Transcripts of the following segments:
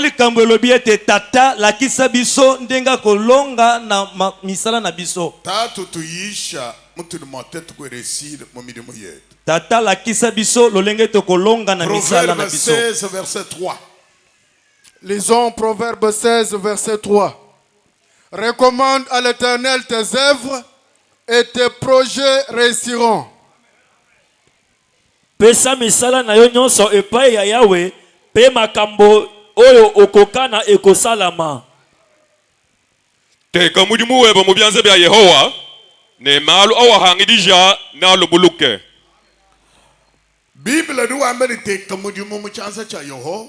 Likambo elobi ete tata lakisa biso ndenga kolonga na misala na biso. Tatu tuisha mtu ni matetu kwa reside mu milimu yetu. Tata lakisa biso lolenge to kolonga na misala na biso. Proverbe 16 verset 3. Lisons Proverbe 16 verset 3. Recommande à l'Éternel tes œuvres et tes projets réussiront. Pesa misala na yo nyonso epai ya Yahweh, pe makambo oyo okokana ekosalama. Teka mudimu weba mubyanze bya Yehowa ne malu awahangidija na lubuluke. Bible du amene teka mudimu muchanza cha Yehowa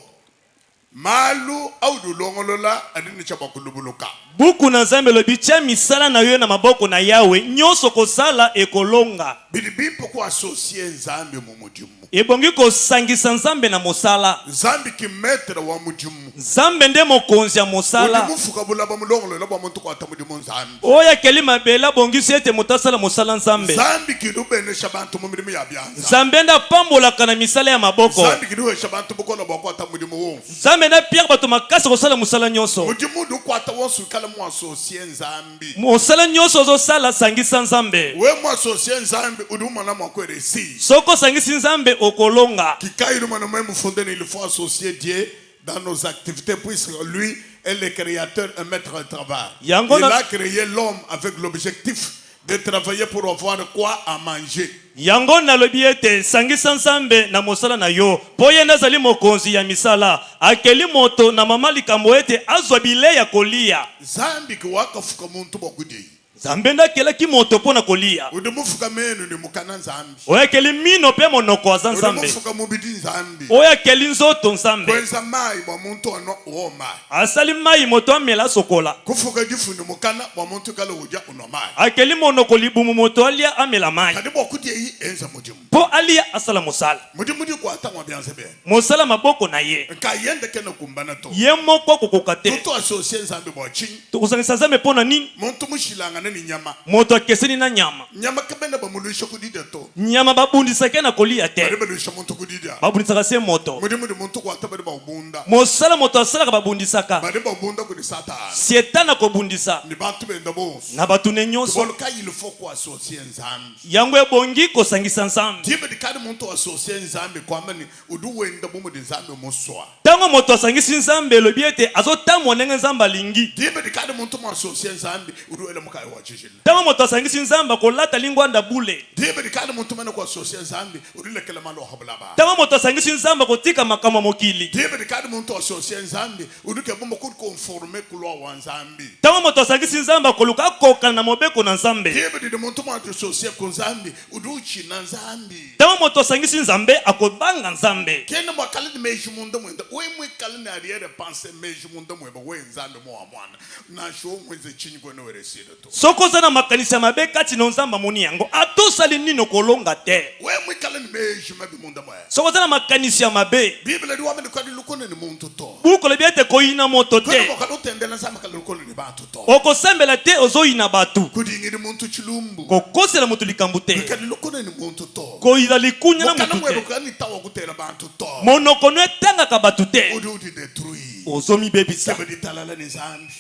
malu au dulongolola adini cha bakulubuluka. Buku na Nzambe lobi tia misala na yo na maboko na Yahweh nyonso kosala ekolonga. Bidibipo ko associer Nzambe mu mudimu. Ebongi kosangisa Nzambe na mosala. Nzambe ki maître wa mudimu. Nzambe nde mokonzi ya mosala. Mudimu fukabula ba mulongolola ba muntu ko ata mudimu Nzambe. Oya kelima bela bongisi ete mutasala mosala Nzambe. Nzambe ki dubene shabantu mu milimu ya byanza. Nzambe nda pambola kana misala ya maboko. Nzambe ki duwe shabantu bukola bako ata mudimu wonfu. Nzambe na pierre bato makasa kosala mosala nyonso. Mudimu du ko ata wonsu kala mu associer Nzambe. Mosala nyonso zo sala sangisa Nzambe. We mu associer Nzambe uduma na mako resi. Soko sangisi Nzambe okolonga. Kikaïru même fondé, il faut associer Dieu dans nos activités puisque lui est le créateur et maître de travail. Il a créé l'homme avec l'objectif de travailler pour avoir quoi à manger. Yango na lobi ete sangisa Nzambe na mosala na yo po ye nazali mokonzi ya misala akeli moto na mama likambo ete azwa bile ya kolia. Zambi kiwaka fuka muntu bokudi. Nzambe ndakela ki moto pona kolia. Udemufuka menu ni mukana Nzambi. Oya keli mino pe monoko wa Nzambe. Udemufuka mubidi Nzambi. Oya keli nzoto Nzambe. Kwenza mai wa muntu ono oma. Asali mai moto amela sokola. Kufuka jifu ni mukana wa muntu kala uja uno mai. Akeli monoko libumu moto alia amela mai. Kadi bokudi yi enza mudimu. Po alia asala mosala. Mudimu di kwa ata mwabianze be. Mosala maboko na ye. Nka yende kena kumbana to. Ye moko kokokate. Tuto associé Nzambe bochi. Tukusangisa Nzambe pona nini? Muntu mushilanga ni nyama. Moto akeseni na nyama. Nyama kabenda bamulisha kudida to. Nyama babundisa ke na kolia te. Bamulisha muntu kudida. Babundisa se moto. Mudimu di muntu kwa tabari babunda. Mosala moto asala ka babundisaka. Bari babunda kudi sata. Sietana kobundisa. Ni bantu benda bons. Na batu ne nyonso. Boluka il faut ko associer Nzambe. Yango ebongi kosangisa Nzambe. Tibe di kadi muntu associer Nzambe kwa mani udu wenda bomu di Nzambe moswa. Tango moto asangisi Nzambe lobi ete azotamwa ndenge Nzambe alingi. Tibe di kadi muntu mo associer Nzambe udu ele mukai wa jijila. Tango moto asangisi Nzambe kolata lingwanda bule. Tibe di kadi muntu mena ko associer Nzambe udu lekela malo hablaba. Tango moto asangisi Nzambe kotika makama mokili. Tibe di kadi muntu associer Nzambe udu ke bomu ko conformer kulo wa Nzambe. Tango moto asangisi Nzambe koluka koka na mobeko na Nzambe. Tibe di muntu mo associer ku Nzambe udu chi na Nzambe. Tango moto asangisi Nzambe akobanga Nzambe. Kena mwakali ni meji munda mwenda. We mwekali ni arrière pensée meji munda mweba we Nzambe mwa mwana. Na show mweze chini kwa no reside to. Soko zana makanisa mabe kati na Nzamba moni yango atosali nino kolonga te. We mwekali ni meji mabi munda mwa. Soko zana makanisa mabe. Bible di wame kwa lukone ni muntu to. Buko le biete koina moto te. Kwena mwakali utendela Nzamba kala lukone ni bantu to. Oko sembela te ozoina batu. Kudingi ni muntu chilumbu. Kokose la mutu likambu te. Mwekali lukone ni muntu to. Koila likunya na mutu te. Mwakali mwekali tawa kutela bantu to. Monoko no etanga ka batu te. Udu di detrui. Ozomi bebisa. Kebe di talala ni Nzambe.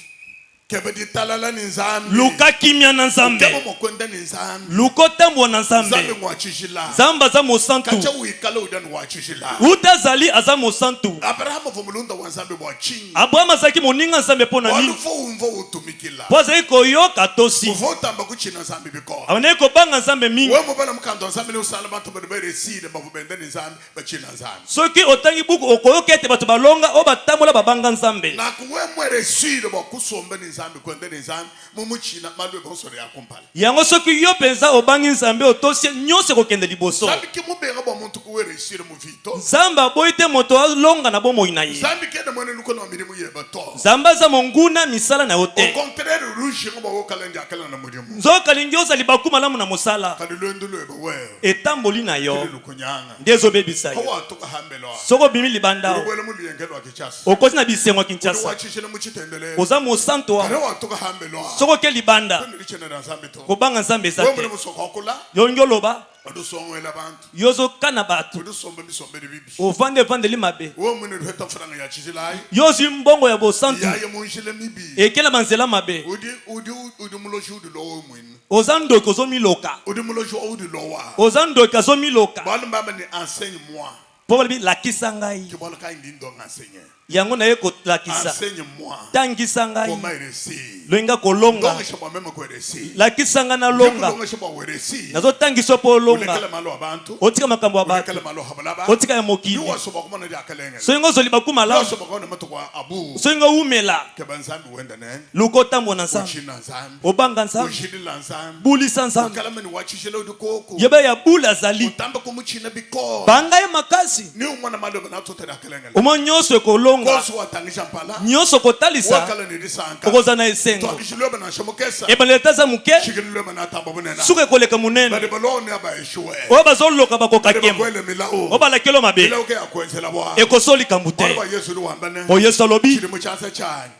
Kebe di talala ni Nzambe. Luka kimya na Nzambe. Kebe mwakwenda ni Nzambe. Luko tambo na Nzambe Nzambe. mwachishila. Zamba za mosantu. Kacha uikala udan wachishila. Utazali aza mosantu. Abraham vumulunda wa Nzambe mwachinyi. Abraham azaki moninga Nzambe pona nini? Walufo umvo utumikila. Poza iko yoka tosi. Uvota mba kuchina Nzambe biko. Abane ko banga Nzambe mingi. We mubala mkando Nzambe ni usala bantu bere side bavubende ni Nzambe bachina Nzambe. Soki otangi buku okoyoka ete batu balonga o batambola babanga Nzambe. Na kuwe mwere side bakusombe ni Nzambe kwende ni Nzambe mumuchina malwe bonsore ya kumpala. Yango soki yo penza obangi Nzambe otosi nyose kokende liboso. Nzambe kimubenga ba muntu kuwere side mu vito. Nzambe aboite moto alonga na bomo inaye. Nzambe kende mwene luko na mirimu yeba to. Nzambe za monguna misala na Au yote. contraire rouge ngo ba kalende akala na murimu. Nzoka lingioza libakuma lamu na musala. Kalilendo lweba we. Etamboli na yo. Lukunyanga. Ndezo bebisa yo. Hawa tuka hambelo. Soko bimi libanda. Urubwele muliyengelo akichasa. Okosi na bisengo Kinshasa. Wachishile muchitendele. Oza mosanto wa. Hawa tuka hambelo. Soko ke libanda. Lichene na Nzambe to. Kobanga Nzambe Wewe zake. mwe musokokula. Yongoloba. odusongwela abantu yozokana bato odusomba misombe bibi ovandeli mabe wo munhu heta franga ya chizilayi yozwi mbongo ya bosantu yaye munjile mibi ekela banzela mabe udi muloshi udi lowo mwini oza ndoki ozomiloka udi muloshi udi lowa oza ndoki azomiloka bana mbamba ni enseigne moi mpo balobi lakisa ngai ke bona kai ndindo enseigner yango naye kolakisa enseigne moi tangisa ngai comment réussir loinga kolonga donc je même ko réussir lakisa ngai nalonga donc je peux réussir nazotangisa mpo olonga olekela malo abantu otika makambo ya bato olekela malo habalaba otika ya mokili yo so bakomana dia kalenge soki ozoliba kumala yo so bakona mato kwa abu soki owumela ke banzambi wenda ne luka otambola na nzambe uchina nzambi obanga nzambe ushidila nzambi bulisa nzambe kala mani wachishela udukoko yeba ya bula azali utamba kumuchina biko banga ye makasi ni umwana malo na totera kalenge omo nyonso ekolonga koso watangisha mpala nyonso kotalisa wakala ni disanka okoza na esengo twakishilwe bana shamukesa ebandela etaza moke shikilwe bana tamba bunena suka ekoleka monene bade balone abaishwe oyo bazoloka bakokakema kwele milao oyo balakelo mabe milao ke akwenzela bwa ekosoli mbu te ba yesu luwambane po yesu alobi chiri muchasa chani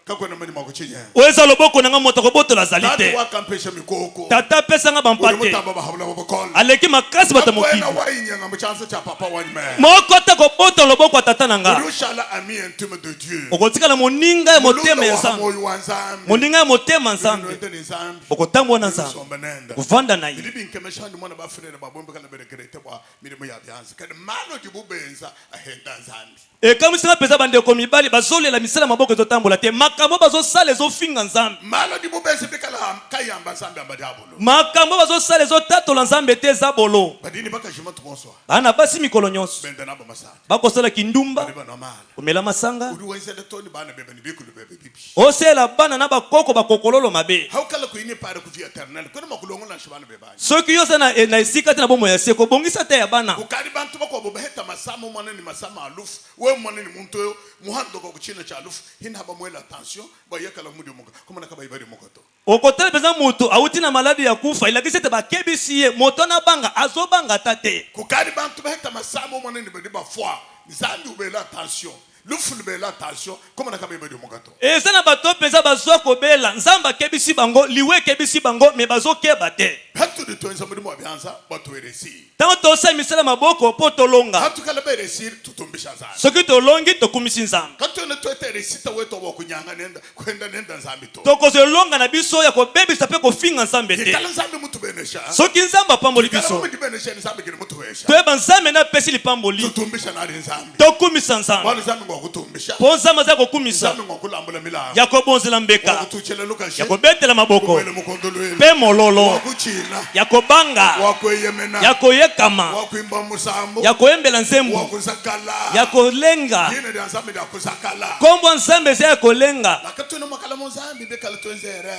kakwena mani makuchinya oyo eza loboko na nga moto akobotola azali tatu te wakampesha mikoko tata apesanga uri bampate mutamba bahabula babakol aleki makasi bato mokili akwena wainyanga muchasa cha papa wanyme moko te kobotola loboko ya tata na nga uri ushala ami intime de dieu okotikala moninga ya motema ya nzambe moyo wa nzambi moninga ya motema nzambe nzambi nzambi okotambola na nzambe somba nenda kuvanda na ye bilibi nkemeshandi mwana bafurere babombe kana berekerete bwa mirimo ya byanze kandi mano dibubenza ahenda nzambi ekamisanga mpenza bandeko mibali bazolela misala maboko ezotambola te makambo bazosala ezofinga nzambe mano dibubenza bikala kayamba nzambe amba diabolo makambo bazosala ezotatola nzambe te eza bolo badini bakajima tubonswa bana basi mikolo nyonso bende nabo masala bakosala kindumba bana nomala komela masanga uri wenzele toni bana bebe ni bikulu bebe bibi osela bana na bakoko bakokololo mabe haukala kuini pare ku vie eternel kono makulongo na shibana bebani soki yoza na esika te na bomo ya seko bongisa te ya bana ukari bantu bako bobeheta masamo mwana ni masama alufu we mwana ni muntu muhando ko kuchina cha alufu hina haba mwela attention ba yakala mudi muka koma nakaba ibari mukoto okotala mpenza moto awuti na maladi ya kufa ilakisi ete bakebisi ye moto na banga azobanga ta te kukari bantu beheta masamo mwana ni bedi ba foi nzambi ubela attention lufu libela attention koma nakaba ibari mukoto eza na bato mpenza bazwa kobela nzambe akebisi bango liwe ekebisi bango me bazokeba te hatu de toenza muri mwa byanza batu eresi ntango tosala misala maboko mpo tolonga hatu kala beresi tutumbisha nzambi soki tolongi tokumisi nzambe katone twete resita weto wa kunyanga nenda kwenda nenda nzambi to tokozolonga na biso ya kobebisa mpe kofinga nzambe te ikala nzambi mutu benesha soki nzambe apamboli ikala biso mutu benesha nzambi kile mutu wesha toyeba nzambe na apesi lipamboli tutumbisha nali nzambi tokumisa nzambe wali nzambi ngokutumbisha mpo nzambe aza kokumisa nzambi ngokulambula milango ya kobonzela mbeka ngokutuchela lukashi ya kobetela maboko wele mukondolweni mpe mololo wakuchina ya kobanga wakweyemena ya koyekama wakwimba musambo ya koyembela nzembo wakuzakala ya kolenga yine dia nzambi dia kuzakala kombo nzambe eza ya kolenga lakatone makala mu nzambi bekala twenzere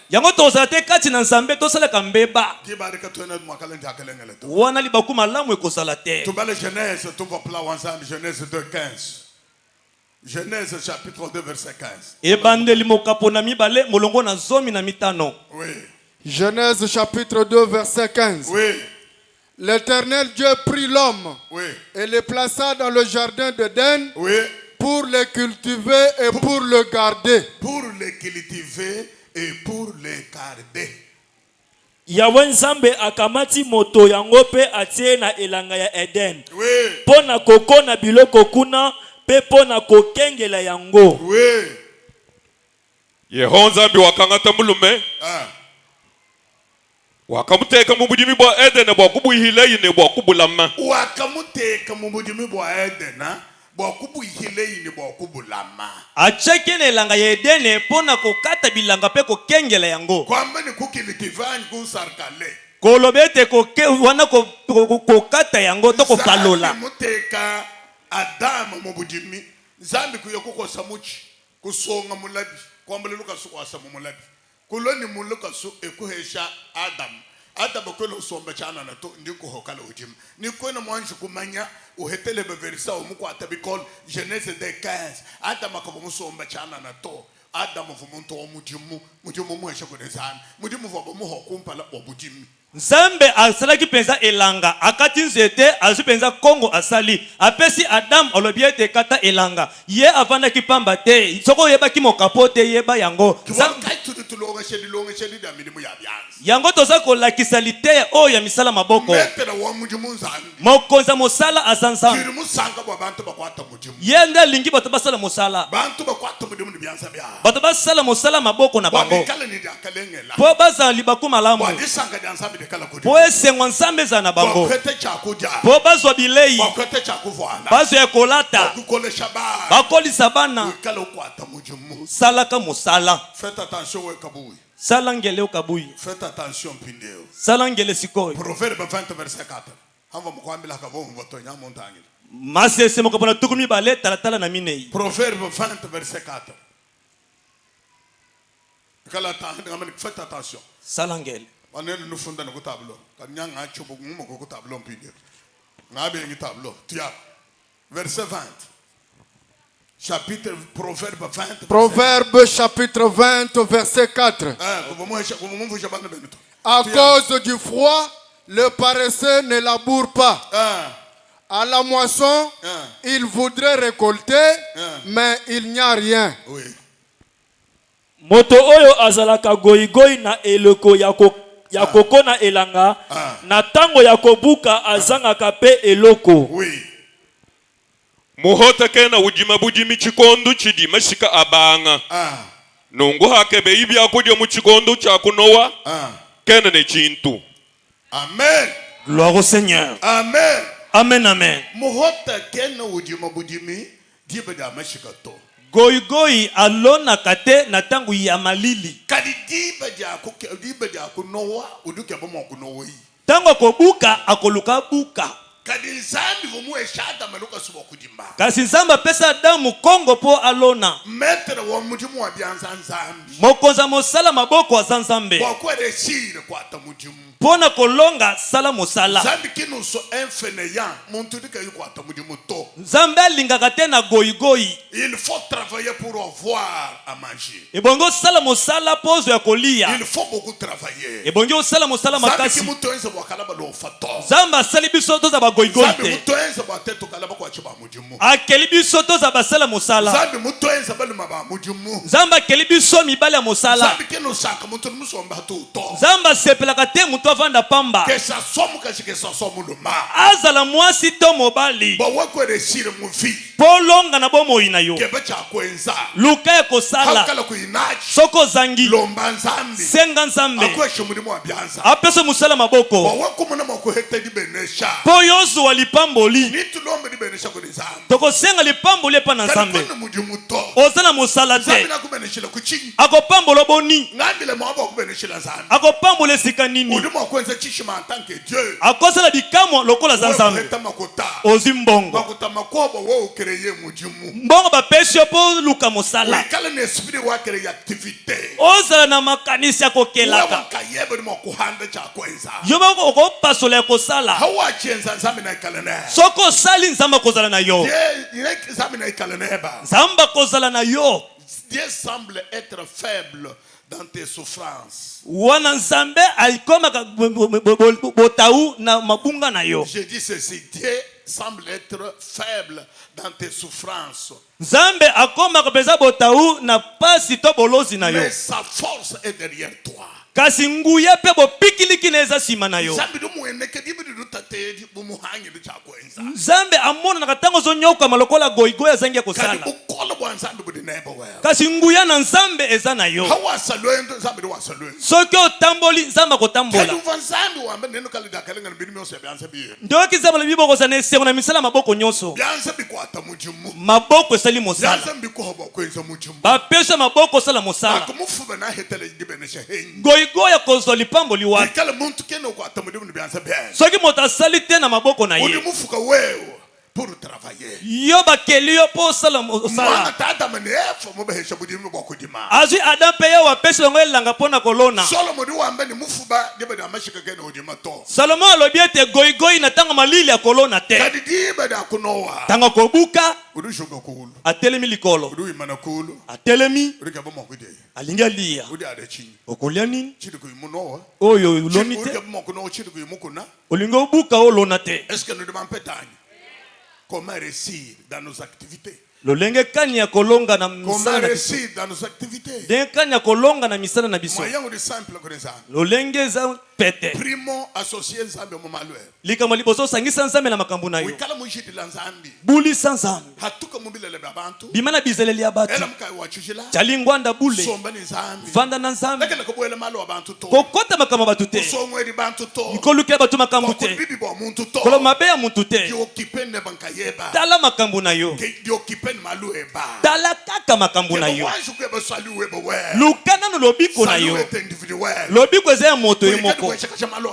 yango tozala te kati na nzambe tosalaka mbeba kibari katone makala ndi akalengele to wana libaku malamu ekozala te tubale Genèse tuva pla wanzambi Genèse 2:15 Genèse chapitre 2 verset 15 ebandeli mokapo na mibale molongo na 15. oui Genèse chapitre 2 verset 15. oui L'Éternel Dieu prit l'homme oui et le plaça dans le jardin d'Éden oui pour le cultiver et pour le garder. pour le cultiver et pour le garder. yawe nzambe akamati moto yango mpe atie na elanga ya eden Oui mpo na kokona biloko kuna mpe mpo na kokengela yango. oui yeho nzambi wakangata mulume ah wakamuteka mu budimi bwa edene bwa kubuhile yine bwa kubulama wakamuteka mu budimi bwa Edena bwa kubuhile yini bwa kubulama atiaki na elanga ya edene mpo na kokata bilanga mpe kokengela yango kwamba ni kukilitivani kusarkale koloba ete wana kokata yango to kopalola muteka Adamu mu budimi nzambi kuya kukosa muchi kusonga mulabi kwamba lukasu kwasa mu mulabi kuloni mulukasu ekuhesha Adamu kwelo somba chana na to ndiko hokala ujim ni kwena mwanju kumanya uhetele beverisa umukwata bikol Genèse 2:15 Adamu akamusomba chana na to Adamu vumuntu omudimu mwesha kunezana mudimu vabo muho kumpala obudimi nzambe asalaki mpenza elanga akati nzete azwi mpenza kongo asali apesi adamu alobi ete kata elanga ye avandaki pamba te soko oyebaki mokapo te yeba yango yango toza kolakisa liteya oyo ya misala maboko mokonzi ya mosala aza nzambe ye nde alingi bato basala mosala bato basala mosala maboko na bango po bazala libaku malamu po esengwa nzambe ezala na bango po bazwa bilei bazwa ya kolata bakolisa bana salaka mosala sala ngele okabuyi sala ngele sikoyo Proverbe 20 verset 4. masese mokapona tukumi bale talatala na minei Proverbe 20 verset 4. Faites attention. sala ngele Nous fondons le tableau. Verset 20. Chapitre Proverbe 20. Proverbe chapitre 20 verset 4. À cause du froid, le paresseux ne laboure pas. À la moisson, il voudrait récolter, mais il n'y a rien. Oui. Moto oyo azalaka goigoi na eloko ya koko na elanga na tango ya kobuka azangaka pe eloko. Oui. Muhota kena ujima bujimi chikondo chidima shika abanga. Nungu hakebe ibi akudya mu chikondo cha kunowa. Kena ne chintu. Amen. gloire au Seigneur. Amen. Amen, amen. Muhota kena ujima bujimi dibe da mashikato. Goigoi alona kate na tangu ya malili. Kadi dibe da kunowa uduke bomo kunowa. Tango kobuka akoluka buka. Kasi nzamba pesa damu kongo po alona. Mokonza mosala maboko wa zanzambe. Pona kolonga sala mosala. Nzambe alingaka te na goigoi. Il faut travailler pour avoir à manger. Ebongo sala mosala pozo ya kolia. Il faut beaucoup travailler. Ebongo sala mosala makasi. Zamba sali biso to za bagoigoi te. Akeli biso to za basala mosala. Zamba akeli biso mibale ya mosala. Zamba sepelaka te mutu avanda pamba. Azala mwasi to mobali. Polonga na bomoi na yo. Luka ya kosala. Soko zangi. Senga nzambe. Apeso musala maboko. Po yozu walipamboli. Toko senga lipamboli pa na nzambe. Ozana musala te. Ako pambolo boni. Ako pambole sika nini. Ako sala bikamo lokola za nzambe. Ozimbongo. Mbongo bapesi po luka mosala. Ozala na makanisi ya kokelaka. Yoba oko pasola ya kosala. Soko sali nzamba kozala na yo. Nzamba kozala na yo. Dieu semble être faible dans tes souffrances. Wana nzambe alikoma botau na mabunga na yo. Je dis ceci, Dieu semble être faible dans tes souffrances. Nzambe akoma kabeza botau na pasi to bolozi na yo. Mais sa force est derrière toi. Kasi nguya pe bopikiliki na eza sima na yo. Nzambe amona na katango zonyoka malokola goigoi azangi ya kosala. Kasi nguya na nzambe eza na yo. Soki otamboli nzamba kotambola. Ndoki nzamba bibo kozana esengo na misala maboko nyonso. Maboko esali mosala. Bapesa maboko sala mosala. Goya kozwa lipamboli wapi. Soki moto asali te na maboko na ye. Pour travailler. Yo bakeli yo po sala mosala. Azi Adam pe yo apesi bango elanga pona kolona. Salomo alobi ete goigoi na tanga malili ya kolona te. Tanga kobuka. Atelemi likolo. Atelemi. Alinga liya. Okolia nini? Oyo uloni te. Olingo buka olona te. Est-ce que nous demandons pétani? Comment réussir dans nos activités? Lolenge kani ya kolonga na Comment réussir dans nos activités? denkanya kolonga na misala na biso Moyen de simple connaissance. lolenge eza pete Primo associé nzambe mu malwere. likambo liboso osangisa nzambe na makambo na yo Wikala mujidila nzambi. bulisa nzambe Hatuka mubile babantu. bimana bizeleli ya bato Ela mkai wachujila. chalingwanda bule Somba ni nzambi. vanda na nzambe Lekele kubwele malo abantu to. kokota makambo ya bato te Kusongwe di bantu to. kolukela bato makambo te Bibi bo muntu to. kolo mabe ya mutu te Dio kipende bankayeba. tala makambo na yo Dio kipende malueba. tala kaka makambo na yo Wanju kweba saluwe bawe. lukana no lobiko na yo Saluwe individuel. lobiko eza ya moto ye Moko. moko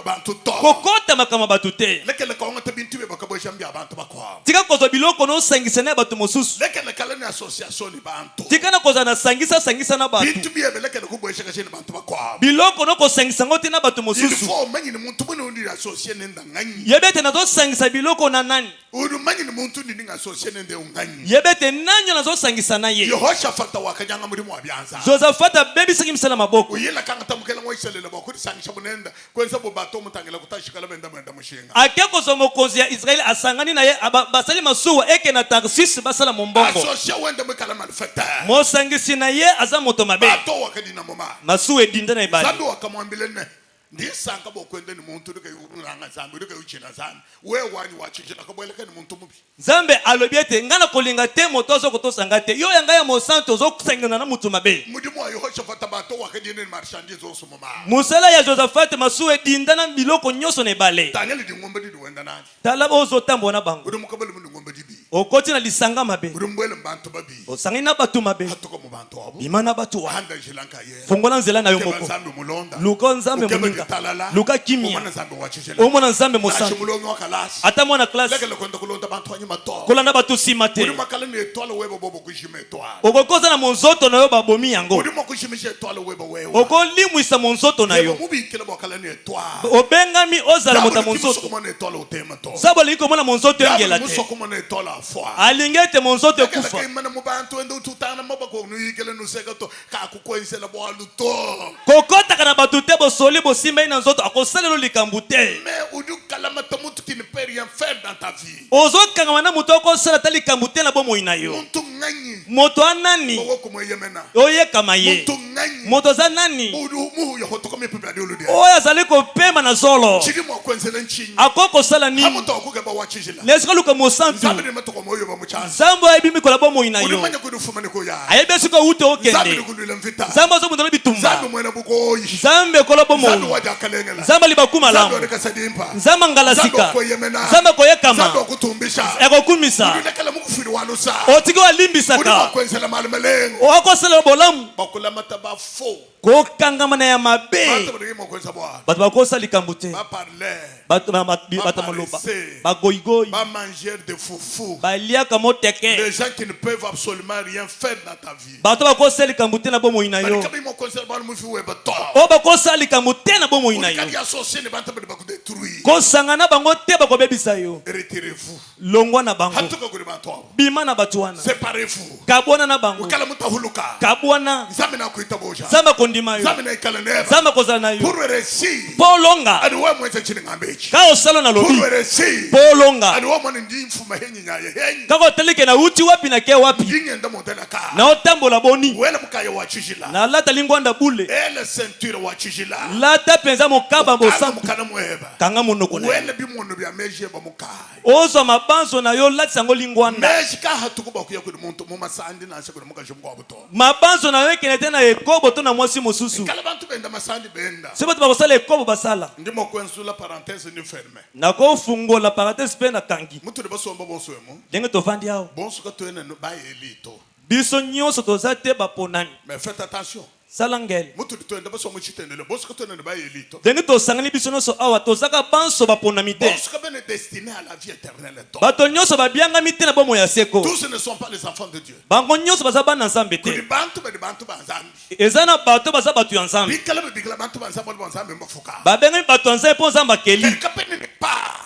Abantu to. kokota makambo ya bato te Lekele kaonga tabintu be bakabosha mbi abantu bakwa. tika kozwa biloko nosangisa na ya bato mosusu Lekele kala ni association ni bantu. tika na kozwa na sangisa na bato Bintu biye lekele kubosha kashini bantu bakwa. biloko nokosangisa ngo te na bato Il mosusu faut manyi ni muntu bune ndi associé nenda nganyi. yebete nazosangisa biloko na nani Uru manyi ni muntu ndi associé nende unganyi. yebete nanyo nazosangisa na ye Yehoshafata wakanyanga muri mu abyanza. josafat abebisaki misala maboko Uyela kanga tamukela ngo iselele bakuri sangisha munenda kwenza bo bato mutangela kutashikala benda mwenda mushinga. ake kozwa mokonzi ya israeli asangani na ye basali masuwa eke na tarsisi basala mombongo Associé wende mwekala malfaiteur. mosangisi na ye aza moto mabe Bato wakadina mama. masuwa edinda na ebali Zambi wakamwambile ne. Ndisanga bokwende ni muntu rike uranga zambi rike uchina zambi. We wanyi wachijila kabweleke ni muntu mubi. nzambe alobi ete nga na kolinga te moto azokotosanga te yo yanga ya mosantu ozosangana na mutu mabe Mudimu wa Yehoshafata bato wakadina ni marchandise osumoma. mosala ya josafat masuwa edinda na biloko nyonso na ebale Daniel di ngombe di wenda nani. tala ozotambola na bango Uri mukabali mu ngombe di bi. okoti na lisanga mabe Uri mbwele mbantu babi. osangi na bato mabe Hatuko mu bantu wabo. bima na bato wa Handa jilanka ye. fongola nzela na yo Keba moko zambi mulonda. luka nzambe Ukebe moninga ditalala. luka kimia Umana zambi wachijila. omona nzambe Nashi mosantu mulonga wakalasi. ata mwana klase Lekele kwenda kulonda bantu wanyuma to. kolanda bato nsima te Uri makala ni etwala webo bobo kushima etwala. okokoza na monzoto na yo babomi yango Uri makushimisha etwala webo wewa. okolimwisa monzoto na yo Mubikile bakala ni etwala. obengami ozala moto ya monzoto Musoko etwala utema to. sabo alingi komona monzoto engela te Musoko mona etwala afwa. alingi ete monzoto Lekele ekufa kemana mubantu ende ututana mabako nuyikele nuseka to kakukwensela bwalu to. kokotaka na bato te bosoli bosimbai na nzoto akosalela likambo te Mais udu kalama to mutu qui ne peut rien faire dans ta vie. ozokangama na moto okosala ta likambo te na bomoi na yo Muntu nganyi. moto anani Bogo kumweyemena. oyekama ye Muntu nganyi. moto aza nani Udu muhu yahotoka mipibya diulu dia. oyo azali kopema na zolo Chiri mwakwenzela nchinyi. akoki kosala nini Hamuta wakugeba wachijila. nesika luka mosantu Nzambi ni matuko moyo ba muchanza. nzambe ayebi mikolo ya bomoi na yo Ulimanya kudufuma ni kuya. ayebi esika ute Nzambi ni okende kudule mvita. nzambe azomundana bitumba Nzambi mwena bugoyi. nzambe ekolo Nzambi bomoi waja kalengela. nzambe alibaku Nzambi malamu wanekasadimpa. nzambe angalasika Nzambe wakoyemena. nzambe akoyekama Nzambe wakutumbisha. ekokumisa Ulilekela mukufiri walusa. otiki walimbisaka Ulimakwenzela malumelengo. owakosalela bolamu Bakulamata ba faux. kokangamana ya mabe Bantu bari mokwenza bwa. bato bakosa likambo te Ba parler. bato maloba bagoyigoyi Ba manger de foufou. baliaka moteke Les gens qui ne peuvent absolument rien faire dans ta vie. bato bakosa likambo te na bomoi na yo Kabi mokwenza ba mufi weba to. oyo bakosa likambo te na bomoi na yo Kadi associé ne bantu bari bakudetruire. kosanga na bango te bakobebisa yo Retirez-vous. longwa na bango Hatuka kuri bantu wabo. bima na bato wana Séparez-vous. kabwana na bango Ukala mutahuluka. kabwana Nzambe na kuita boja. nzambe akondima yo Nzambe na ikala neba. nzambe akozala na yo Pour réussir. mpo olonga Adi wa mwenza chini ngambechi. kaka osala na Pour lobi réussir. mpo olonga Adi wa mwana ndi mfuma henyi nyaye henyi. kaka otelike na uti wapi na ke wapi Yinye nda montena ka. na otambola boni Wela mukaya wa chijila. na lata lingwanda bule Ele ceinture wa chijila. lata mpenza mokaba Anga bosantu mukana mweba. kanga monoko na yo Wele bimono bya meje ba mukaya. ozwa mabanzo na yo latisa yango lingwanda Meje ka hatukuba kuya kuri muntu mu masandi na se kuri mukaje mukwa buto. mabanzo na yo ekende te na ekobo to na mwasi mosusu Kala bantu benda masandi benda. so bato bakosala ekobo basala Ndimo kwensula parenthèse ni ferme. nakofungola parenthèse mpe na kangi Mutu de basomba boswemo. ndenge tovandi awa Bonso ka toyena no ba elito. biso nyonso toza te baponani Mais faites attention. sala ngele Mutu de toyenda basomo chitendele. Bonso ka toyena no ba elito. ndenge tosangani biso nyonso awa tozaka banso baponami te Bonso ka bene destiné à la vie éternelle. bato nyonso babiangami te na bomoi ya seko Tous ne sont pas les enfants de Dieu. bango nyonso baza bana nzambe Kudi te bantu be bantu banzambi. eza na bato baza bato ya nzambe Bikala be bikala bantu banzambi banzambi mafuka. babengami bato ya nzambe mpo nzambe akeli Quelqu'un peut ne pas.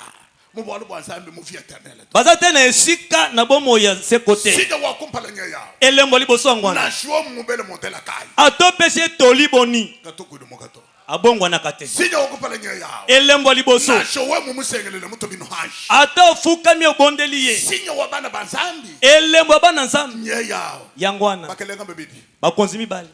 Mu bolo banzambi mu vie éternelle. baza te na esika na bomoi ya seko te Sija wa kumpala nyaya. elembo liboso yango wana Na shwo mu bele montela kai. atopesi etoli boni Katuku de mokato. abongwanaka te Sija wa kumpala nyaya. elembo liboso Na shwo mu musengelele muto bino hash. ata ofukami obondeli ye Sinya wa bana banzambi. elembo ya bana nzambe Nyaya. yango wana Bakelenga bebidi. bakonzi mibale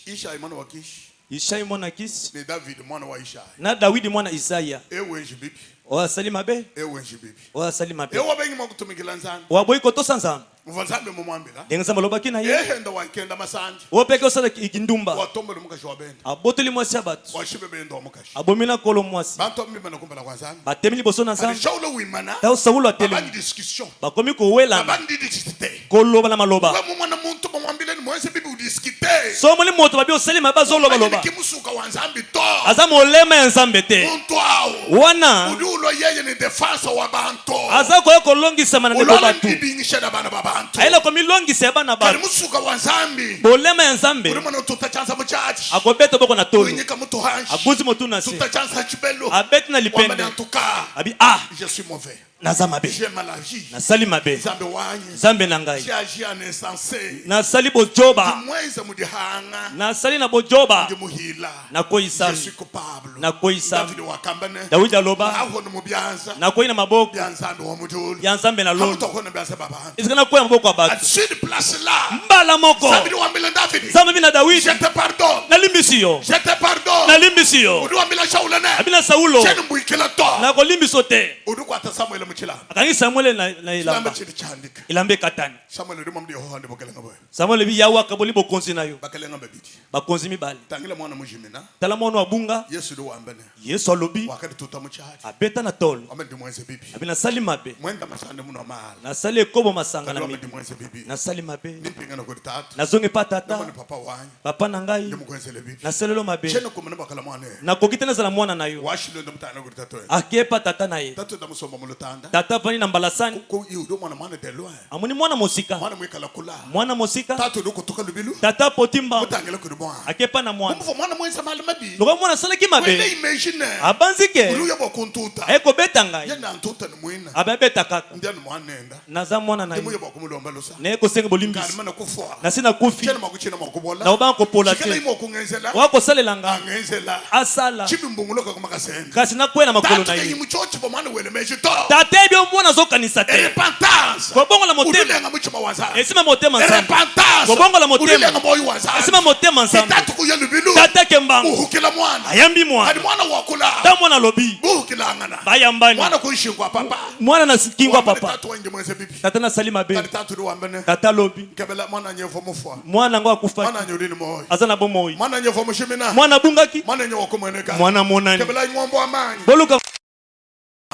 Ishai mwana wa Kishi. Ishai mwana Kisi. Ni David mwana wa Ishai. Na Dawidi mwana Isaya. Ewe njibibi. Oya salima be. Ewe njibibi. Oya salima be. Ewe bengi mwakutumikila nzambi. Waboyi kotosa nzambi. Mvanzambi mumwambila. Denga maloba kina ye. Ehenda waikenda masanji. Wopeke osala ikindumba. Watombele mukashi wabenda. Abotoli mwasi abatu. Washibe bendo mukashi. Abomina kolo mwasi. Bantu mimi nakumbala kwa nzambi. Batemili boso na nzambi. Shaulo wimana. Tao saulo atele. Babandi discussion. Bakomi kuwela. Babandi discuter. Koloba na maloba. Wa mwana muntu mwambile ni mwese bibi udiscuter. So muli moto babi osalima bazolo baloba. Kimusuka wa nzambi to. Aza molema ya nzambe te. Muntu awo. Wana. Udulo yeye ni defense wa bantu. Aza koyo kolongisa mana ndeko batu. Ulibingisha na bana babantu. Aila komi longisa bana batu. Kalimusuka wa nzambi. Bolema ya nzambe. Uri mwana tutachanza muchachi. Akobeto boko na tolo. Uinyika mutu hanshi. Abuzi motu na se. Tutachanza chibelo. Abeti na lipende. Wamane antuka. Abi Je suis mauvais. Nazama be. J'ai mal agi. Nasali mabe. Zambe wanyi. Zambe nangai. J'ai agi en insensé. Nasali bojoba. Mweza mudihanga. Nasali na bojoba. Muhila. Na koi Je sami. suis coupable. Na koi sami. David wakambane. Dawidi aloba. Aho no mubianza. Na koi na maboko. Bianza ndo mudul. Ya nzambe na lolo. Hamuto kona bianza baba. Isikana koi na maboko At abatu. cette place là. Mbala moko. David wambila David. Zambe bina Dawidi. Je te pardonne. Na limbisiyo. Je te pardonne. Na limbisiyo. Udu wambila Shaula ne. Abina Saulo. Je mbwikila to. Na ko limbiso te. Udu kwa ta Samuel mchila. Akangi Samuel na ilamba. Chiri chandika. Ilambe katani. Samuel ndo mdi ho hande bokelenga boy. Samuel bi yawa kaboli bokonzi nayo. Bakelenga babidi. Bakonzi mibali. Tangile mwana mujimina. Tala mwana wabunga. Yesu ndo wambane. Yesu alobi. Wakati tuta mchahadi. Abeta na tolo. Amende mwenze bibi. Abina sali mabe. Mwenda masande muno mala. Na sali kobo masanga na Amende mimi. mwenze bibi. Na sali mabe. Nimpinga na kuri tatu. Na zonge pa Ndamani tata. papa wanyi. Papa na ngai. Ndimu kwenzele bibi. Na selelo mabe. Chene kumene bakala mwane. Na kokitena zala mwana nayo. Washilo ndo mtana kuri tatu. Akepa tata na ye. Tatu ndo musomba mulutanda. Tata pani na mbalasani. Ko yudo mwana mwana de loin. Amuni mwana mosika. Mwana mwikala kula. Mwana mosika. Tatu ndo kutoka lubilu. Tata potimba. Mutangile kuri mwana. Akepa na mwana. Kumfu mwana mwenza mali mabi. Loko mwana sala ki Wele mabe. imagine. Abanzike. Uluya bokuntuta. Eko beta ngai. Yena antuta ni mwina. Ababeta kaka. Ndiani mwana nenda. Naza mwana na ye. Ndimu bokumulomba lusa. Neko senge bolimbisi. Ngani mana kufwa. Na sina kufi. Chene makuchina makubola. Na obanko pola Shikala te. imo kungenzela. Wako salela nga. Angenzela. Asala. Chibi mbunguloka kumakasenda. Kasi na kwena makolo na Tatu ye. yimu chochi po mwana wele meji to. Tate ebyo mwana zo kanisa te. Repentance. Kwa bongo la motema. Udulenga mwichima waza. Esima motema nzambe. Repentance. Kwa bongo la motema. Udulenga moyu waza. Esima motema nzambe. Tatu kuya lubilu. Tate kembango. Uhukila mwana. Ayambi Hadi mwana. mwana wakula. Ta mwana lobi. Uhukila angana. Bayambani. Mwana kuishi kwa papa. Mwana na kingwa Wambane papa. tatu wenye mweze bibi. Tata na salima be. Tati tatu du wambane. Tata lobi. Kebela mwana nyevo mufwa. Mwana ngo akufa. Mwana nyurini moyo. Azana bomoi. Mwana nyevo mushimina. Mwana bungaki. Mwana nyevo kumweneka. Mwana monani. Kebela ngombo amanyi. Boluka.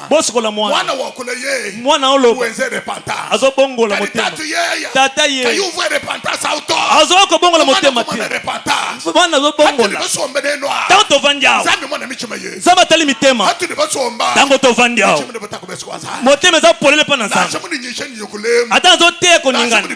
Bosko la mwana. Mwana wakula ye. Mwana olo. Uwenze repentance. Azo bongo la Tati motema. tatu ye. Tata ye. Kayuwe repentance auto. Azo ko bongo la motema Mwana te. repentance. Mwana zo bongo Hatu la. nibasombe nenwa. Tango vandiao. Zambi mwana michima ye. Zaba tali mitema. Hatu nibasomba. Tango vandiao. Michima nibataku besu kwa zani. Motema za polele pa na Na nzambe. shamu ni nyishe ni yukulemu. Ata zo te ko Na shamu ningana. ni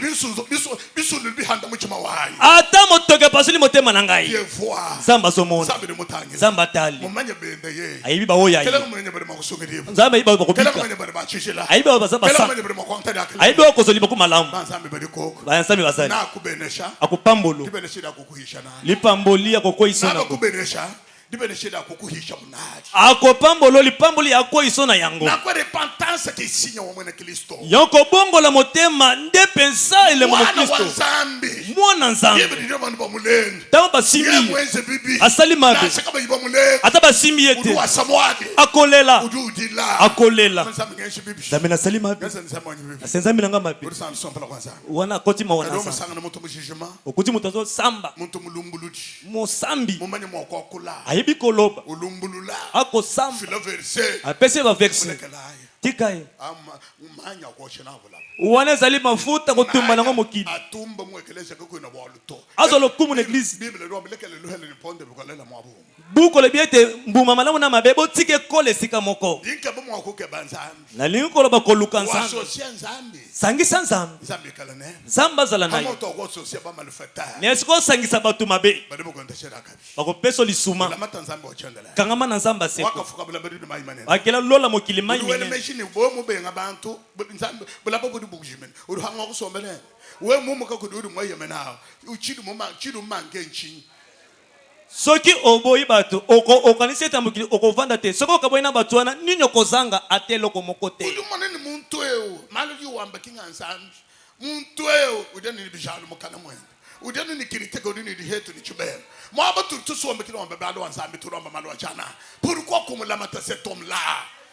bisu ni bihanda michima wayi. Ata motoke pasuli motema na ngai. Ye voi. Zamba somona. Zambi ni mutangi. Zamba tali. Mumanye bende ye. Ayibi ba oya yi. Kela mwenye bari makusungiribu. Zamba iba Kela bakubika. mwenye bari machishila. Ayibi ba zamba Kela sa. mwenye bari makwantari akili. Ayibi ko zoliba ku malamu. Banzambi bari koko. Bayansami basali. Na kubenesha. Akupambolo. Dibene shida kukuhisha na. Lipamboli akoko Na isona. kubenesha. Dibene shida kukuhisha munadi. Akopambolo lipamboli akoko isona yango. Na kwa repentance kisinya wa mwene Kristo. Yoko bongo la motema nde pensa ile mwana Mwana wa Kristo. Nzambi. Mwana nzambe. Yebe ndiyo manu ba mulenge. Tama Ye basimi. mwenze bibi. Asali mabe. Na shaka ba yiba mulenge. Ata basimi Udu yete. wa samwadi. Akolela. Udu udila. Akolela. Nzambi ngenshi bibi. Zambe na sali mabe. Nzambi nzambi bibi. Asenzambi nanga mabe. Udu sana sompala kwa nzambi. Wana kotima wana Kado sa. musanga na mutu mujijima. Okuti mutazo samba. Muntu mulumbuluji. Musambi. Mumanye mwako kula. Ayibi koloba. Ulumbulula. Ako samba. Fila verse. Apese ba vexe. Mulekelaye. Tikaye. Ama umanya kwa chena wala. Wana zali mafuta kutumba nango mokidi. Atumba mwekeleza kako na waluto. Azo lokumu na eglise. Bible ndo bilekele luhele ni ponde bukolela mwabu. Buko le biete mbuma malamu na mabebo tike kole sika moko. Yinka bomo akoke banzambi. Na linko lo bakoluka nzambe. Wasosia nzambi. Sangisa nzambe. Nzambi kala ne. Zamba zala nayo. Amoto wasosia ba malfata. Nesiko sangisa batu mabe. Badebo konta shera kabi. Bako peso lisuma. La mata nzambi ochendela. Kangama na nzamba seko. Wakafuka bula badi ni maimane. Bakela lola mokili mai Uwe minene. meshini bo mu benga bantu nzambi bula bo budi bujimen. Uru hanga kusombele. We mu muka kuduri mwaye menao. Uchidu mu mange nchi. Soki oboyi batu okanisi eta mokili okovanda te. Soko kaboyi na batu wana ninyo kozanga ate loko moko te. Udu manene muntu eo. Malo yu wamba kinga nzambi. Muntueo, udeni ni bijalo mukana mwenda. Udeni ni kiritego ni dihetu ni chubel. Mwaba tutusu wambekino wambebalo wanzambi turomba malu wachana. Pourquoi kumulamata cet homme-là?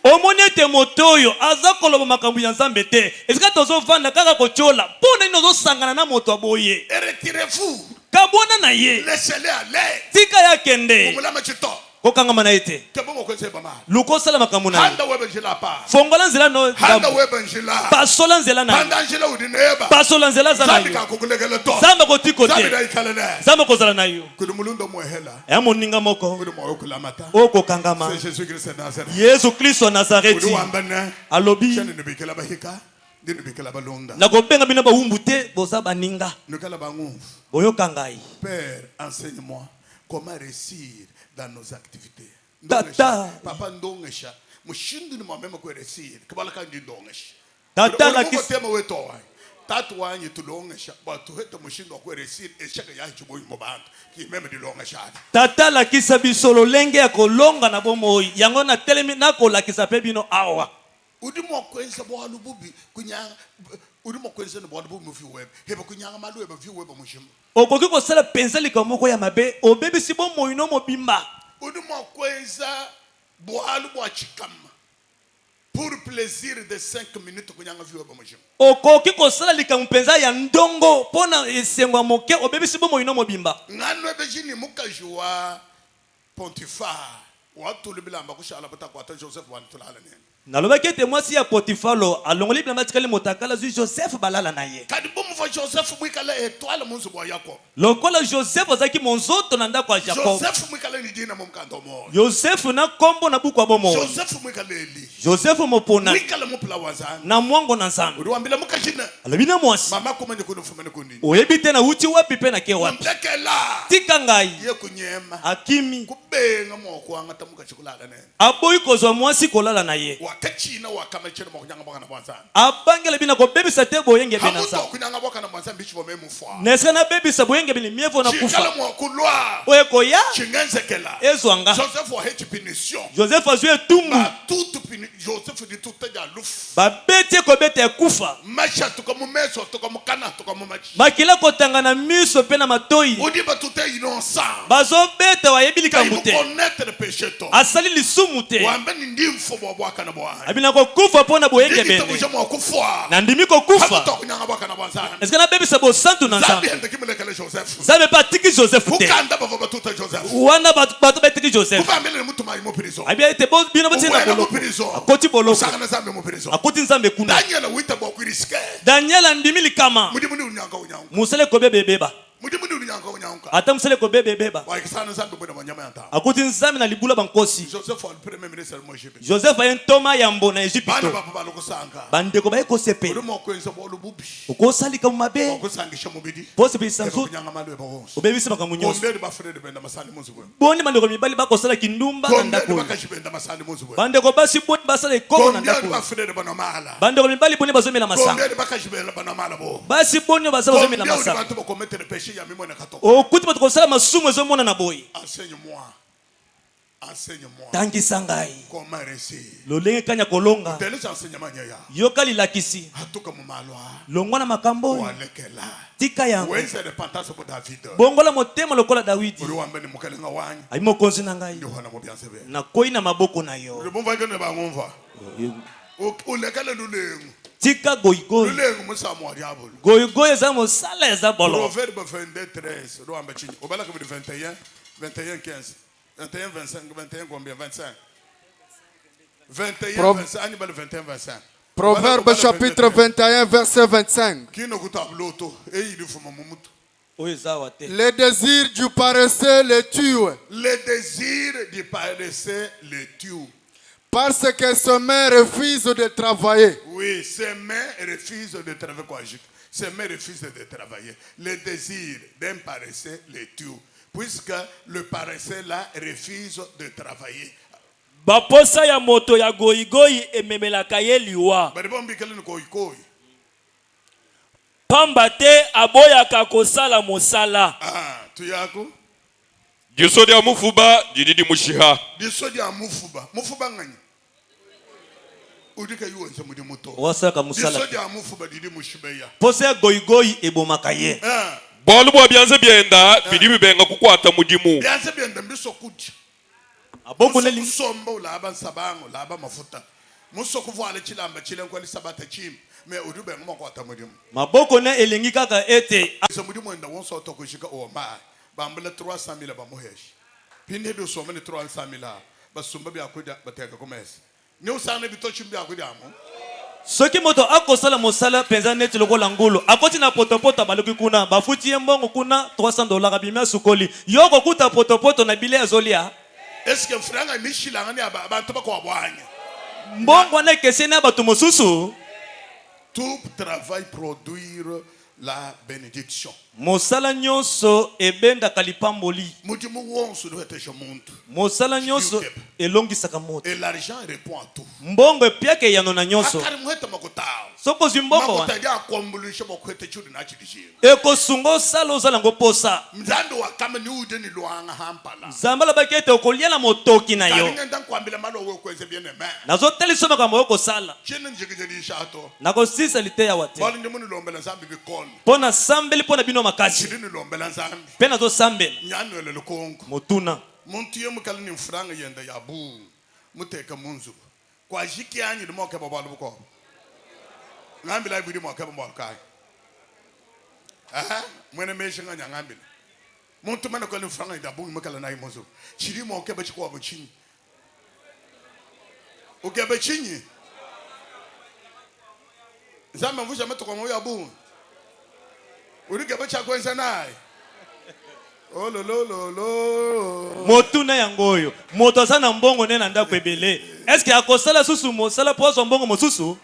Omoni te motoyo aza koloba makambo ya Nzambe te. Esika tozovanda kaka kochola. Pona ino sangana na moto aboye. Retirez-vous. Kabona na ye. Laissez-les aller. Tika ya kende. Kumulama chito. Kokanga mana ete. Tebongo kwenze bama. Luko sala makambo na. Handa webe njila pa. Fongola nzela no. Handa webe njila. Pasola nzela na. Handa njila udineba. Pasola nzela za na. Zambi kakukulegele to. Zamba kotiko te. Zambi da ikalele. Zamba kozala na yo. Kudumulundo mwehela. Ya moninga moko. Kudumo kulamata. Oko kangama. C'est Jésus-Christ de Nazareth. Yesu Kristo Nazareti. Kudu wambana. Alobi. Chani nubikela bahika. Ndi nubikela balonda. Na kobenga bina ba umbute boza baninga. Nukela bangu. Boyo kangai. Père, enseigne-moi comment réussir dans nos activités. Tata. Papa ndongesha. Mushindu ni mwamema kwe réussir. Kibala kandi ndongesha. Tata la kisi. Tema weto wai. Tatu wanyi tulongesha. Batu heta mushindu kwe réussir. Eshaka ya hichubo yu mbantu. Kimeme di longesha. Tata la kisa bisolo lenge ya kolonga na bomo. Yango na telemi na kola kisa pebino awa. Udimo kwenza bwa lububi. Kunyanga. Udimo kwenza bwa lububi mfi web. Heba kunyanga malu weba mfi weba mushimu. Okoki kosala penseli kamoko ya mabe. Obebi si bomo ino mobimba. Udimo kwenza bwa lubu wa chikama. Pour plaisir de 5 minutes kunyanga mfi weba mushimu. Okoki kosala likampenza ya ndongo. Pona esengwa moke. Obebi si bomo ino mobimba. Nganwe bejini mukajua Pontifar. Watu libilamba kushala bata kwa Joseph wanitulala nene. Nalobaki ete mwasi ya Potifalo alongoli bila matikali motakala zui Joseph balala na ye. Kadibu mva Joseph mwikala étoile munzu bwa Jacob. Lokola Joseph azaki monzoto na ndako ya Jacob. Joseph mwikala ni dina mumkando mo. Joseph na kombo na buku abomo. Joseph mwikala Eli. Joseph mopona. Mwikala mupla wazana. Na mwango na Nzambe. Uliwambila mukajina. Alabina mwasi. Mama kumanye kunufumane kundi. Oyebi tena uchi wapi pe na ke wapi. Mtekela. Tika ngai. Ye kunyema. Akimi. Kubenga mwoko anga tamuka chikulala nene. Aboyi kozwa mwasi kolala na ye. Wakachina wakamechena mwakunyanga mwaka na mwanzana. Abangela bina ko baby sa tebo yenge bina Hamuto sa. kunyanga mwaka na mwanzana bichi vome mufwa. Nesa na baby sa boyenge bina mievo na Chingala kufa. mwakulwa. Oye koya. Chingenzekela. Ezwanga. Joseph wa heti punition. Joseph azwe tumu. Ba toute Joseph di toute ya luf. Ba bete ko bete kufa. Macha tukamu meso tukamu kana tukamu machi. Makila kotanga miso pe na matoi. Odi ba toute innocent. Bazo bete wa yebili kamute. Connaître le péché to. Asali lisumu te. Wambe ni ndimfo bwa bwaka na bwa. Abina ko kufa pona boyenge Ndiki bene. tabuja mwa kufwa. Na ndimi ko kufa. Hamuto kunyanga bwaka na bwanzana. Est-ce que na baby sa bo santu na Zambi Nzambe. hende kimulekele Joseph. Zabe patiki Joseph te. Ukanda bava ba toute Joseph. Wana batu betiki Joseph. Ukambele ni mutu mai mo prison. Abia ete bo bino bote na Ukwela mo boloko. prison. Akoti boloko. Usanga Zambi mo prison. Akoti Nzambe kuna. Daniel wita bwa kuriske. Daniel andimili kama. Mudi unyanga unyanga. Musele ko bebe beba. Mudi unyanga unyanga. Ata musele ko bebe beba. Wa ikisana Zambi bwana wanyama yanta. Akoti Nzambe na libula bankosi. Joseph al premier ministre mo Egypte. Joseph ayen toma yambo na Egypte. Bana baba balokusanga. Bandeko baye ko sepe. Urimo kwenza bolu bubi. Ukosali kama mabe. Okusangisha mubidi. Pose pe sanso. Kunyanga malwe bonso. Obebisi makamunyoso. Kombere bafrede benda masali muzubwe. Boni bandeko mibali bakosala kindumba na Kombere ndako. bakashibenda masali muzubwe. Bandeko basi boni basala ekoko na Kombere ndako. bafrede bana mala. Bandeko mibali boni bazomela masanga. Kombere bakashibenda bana mala bo. Basi boni basala bazomela Kombere masanga. bantu bakomete le péché ya mimo na kato. Okuti batukosala masumu ezomona na boyi. Enseigne-moi. Enseigne-moi. Tangi sangai. Comment réussir? Lolenge kanya kolonga. Tele enseignement nyaya. Yokali lakisi. Hatuka mumalwa. Longwana makambo. Walekela. Tika yango. Wenze repentance pour David. Bongola motema lokola Dawidi. Uliwambe ni mukelenga wanyi. Ayimo konzi na ngai. Ndio hana mubianse be. Na koi na maboko na yo. Ulibumva ngene bangumva. Ulekele lulengu. Tika goigoi. Lulengu musamu wa diabolo. Goigoi eza mosala eza bolo. Proverbe 22:13. Ruamba chini. Obala comme 21, 21:15. 21, 25, 21 combien? 25. 21, 25. Annibal 21, 25. Proverbe chapitre 21, verset 25. Kino kutabloto. Il faut mamutu. Les désirs du paresseux le tuent. Les désirs du paresseux le tuent. Parce que ses mains refusent de travailler. Oui, ses mains refusent de travailler. Quoi, ses mains refusent de travailler. Les désirs d'un paresseux le tuent. Puisque le paresseux là refuse de travailler. Baposa ya moto ya goigoi ememelaka ye liwa. Pamba te aboyaka kosala mosala. Ah, tuyako. Diso dia mufuba dididi mushiha. Diso dia mufuba. Mufuba ngani? wasaka musala pose goigoi ebomaka ye bolu bwa byanze byenda bidi bibenga kukwata mudimu aboko ne somba ulaba nsabango laba mafuta musokuvala chilamba chilenkwali sabata chim me udube ngomakwata mudimu maboko ne elengi kaka ete mudimu enda wonso tokushika oma bambula 300,000 bamuheshi pinde do somene 300,000 basumba byakuda bateka komesa ni usane bitochi byakuda amo soki moto akosala mosala penza neti lokola ngulu akoti na potopoto baluki kuna bafuti ye mbongo kuna $300 bimia sukoli yoko kuta potopoto na bile azolia est-ce que franga mishilanga ni abantu bakwa bwanya mbongo na kesena batu mosusu tout travail produire la bénédiction mosala nyonso ebenda kalipamboli mudimu wonso doetesha muntu mosala nyonso elongisaka moto et l'argent répond à tout mbongo epiake yano na nyonso akari muheta makotao soko zimbongo makotaja akwambulisha makwete chudi na chidishiro ekosungo sala ozala ngo posa mzando wakama ni ude ni luanga hampala zambala bakete okoliana motoki na yo ngenda nkwambila malo we kweze bien eme nazo telisoma kama yoko sala chene njikijeli shato nako sisa liteya wate bali ndi muni lombela zambi bikolo pona sambeli pona bino makasi chini lombela zambi pena zo sambela nyanwele lukongo motuna muntu ye mukali ni mfranga yenda yabu muteka munzu kwa jiki anyi ni moke babalu buko ngambila ibudi moke babalu kai mwene mesha nganya ngambila muntu mana kwa ni mfranga yabu mukala na imunzu chiri moke bachiko abuchini ukebe chinyi zama mvusha meto kwa moyo abu urike bacha kwenza naye oh lo motuna yango oyo moto aza na mbongo ne na ndako ebele eske akosala susu mosala po azwa mbongo mosusu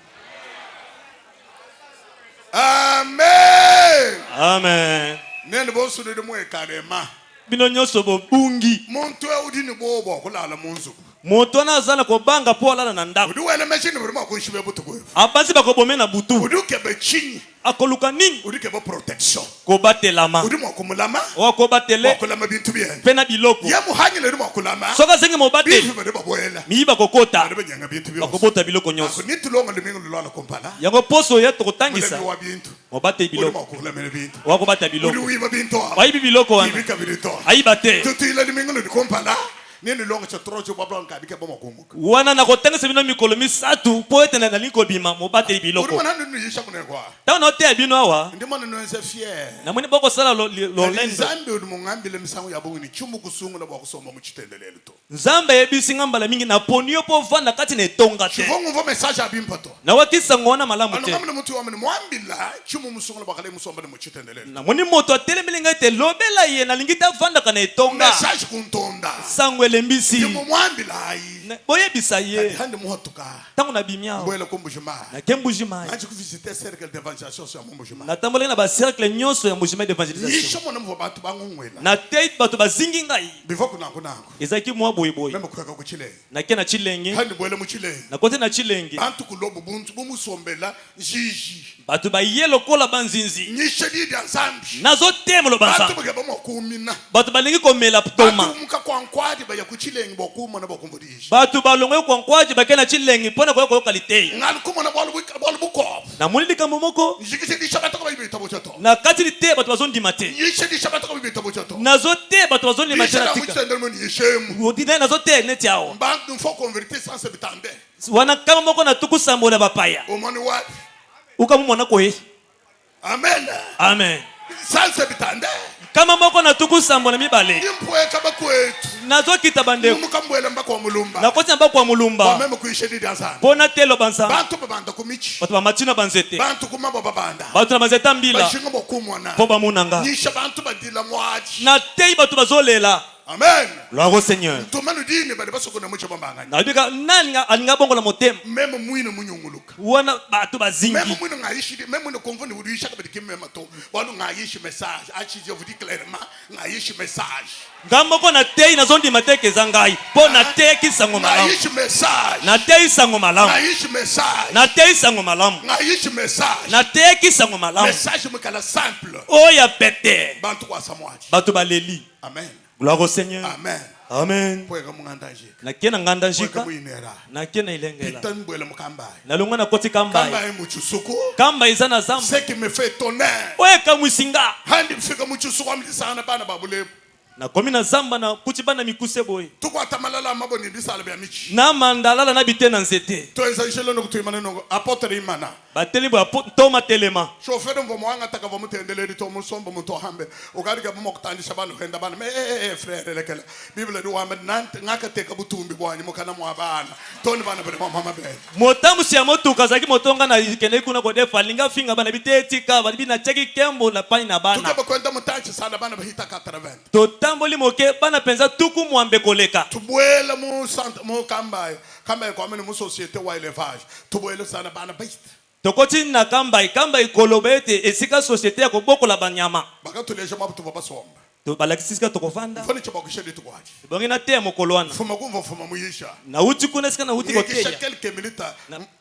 amen amen nene bosu de mo ekarema bino nyonso bobungi muntu udini bobo kulala munzu moto na azala kobanga po alala na ndako uduwele machine burimo kunshibe butuko abanzi bakobome na butu udukebe chinyi akoluka nini udukebe protection kobatelama udimo kumulama wakobatele kulama bintu bien pena biloko ya muhanyile ndimo kulama soka zenge mobatele bifu bade baboyela miyiba kokota benyanga bintu bien bakobota biloko nyonso nitulonga limingo lolala kompala yango poso ya tokotangisa wa bintu mobate biloko kulamela bintu wakobata biloko uduwiba bintu wayibi biloko wana ibika bilito ayiba te tutile limingo lolikompala nini longa cha trocho babla nkabike bomakumuka wana na kotangisa bino mikolo misatu po ete na liko bima mobate biloko uri mwana nini yisha kunekwa tawo no te bino awa ndi mwana nwenze fier na mwini boko sala lo lendo nzambe uri mungambile misango yabo ni chumu kusungu na bwa kusoma mu chitendelelo to nzambe yebisi ngambala mingi na ponio po vanda kati ne tonga te chivongo vo message abimpato na watisa ngona malamu te ngamle mutu wa mwambila chumu musungu na bakale musomba mu chitendelelo na mwini moto atelemilinga te lobela ye na lingita vanda kana etonga message kuntonda sangwe lembisi mwambila ai boyebisa ye hande muhotuka tango na bimia mbwela kumbujuma na kembujima anji kuvisiter cercle d'évangélisation sur mbujuma na tambola na ba cercle nyonso ya mbujima d'évangélisation yisho mona mvo bantu bangongwela na te bato bazingi ngai bivoko nango ezaki mwa boyeboye meme kweka ku chilenge na ke na chilenge hande mbwela mu chilenge na kote na chilenge bantu kulobo buntu bumusombela njiji bato baye lokola banzinzi nyishedi dia nzambi nazo temolo banza bantu bake bamokumina bato balingi komela ptoma bantu muka kwankwadi baya ku chilenge bokuma na bokumbudisha bato balongwe kwa nkwaji bakena chilenge pona kwa kwa kalite ngal kuma na bolu buko na mulili kamo moko njikisi di shabata ko bibita bochato na kati lite bato bazondi mate nyishedi shabata ko bibita bochato nazo te bato bazondi mate na tika mutsendelo ni yeshemu odina nazo te neti yao bantu mfo convertir sans se bitande wana kama moko na tukusambo na bapaya omoni wapi ukamu mwana koe amen amen sans se bitande kama moko na tukusambo na mibale impwe kaba kwetu nazo kita bande mukambwela mbako wa mulumba na kote mbako wa mulumba meme kuishedi dia nzambi pona telo banza bantu babanda kumichi bato bamachina banzete bantu kumabo babanda bato na banzeta mbila bashinga bokumwana po bamunanga nyisha bantu badila mwaji na tei bato bazolela amen gloire au Seigneur tumanu dini bali basoko na mucho bambanganya na bika nani alinga bongo la motema meme mwino munyunguluka wana bato bazingi meme mwino ngaishi meme mwino konvoni udisha kabadi kimema to walu ngaishi message achi je vous dit clairement ngaishi message ngamoko na tei na zondi mateke zangai po na teki sango malamu ngaishi message na tei sango malamu ngaishi message na tei sango malamu ngaishi message na teki sango malamu message mukala simple oya pete bantu kwa samwaji bato baleli amen gloire au Seigneur amen Amen. Nakie na nganda njika. Nakie na ilengela. Nalunga na koti kambai. Kambai zana zamba. Ce qui me fait étonner. Weka mwisinga. Handi mfika muchusuku amlisana bana babule. Na komi na zamba na kuti bana mikuse boy. Tuko atamalala maboni bisala bya michi. Na mandalala na bite na nzete. To ezajelo no kutuimana no apotre imana. Bateli bo toma telema. Chauffeur mvo mwanga taka vo mutendele to musombo muto hambe. Ukarika bo mokutandisha bana henda bana. Frère lekela. Bible do wamba ngaka teka butumbi bwanyi mukana mwabana. Toni bana bale mama be. Motamu sia moto kazaki motonga na kene kuna ko defa linga finga bana bitetika bali bina cheki kembo na pani na bana. Tukaba kwenda mutanchi sana bana bahita 80. Tamboli moke bana penza tuku mwambe koleka. Tubuela mu centre mu kambai kwa mene mu société wa élevage. Tubuela sana bana bait. Tokoti na kambai kolobete esika société ya kobokola banyama. Baka tuleje mabutu babasomba. To balakisika tokofanda. Foni chobakushedi tukwaji. Bongina te mokolwana. Fuma kumva fuma muyisha. Na uti kuna sika na uti koteya. Quelques minutes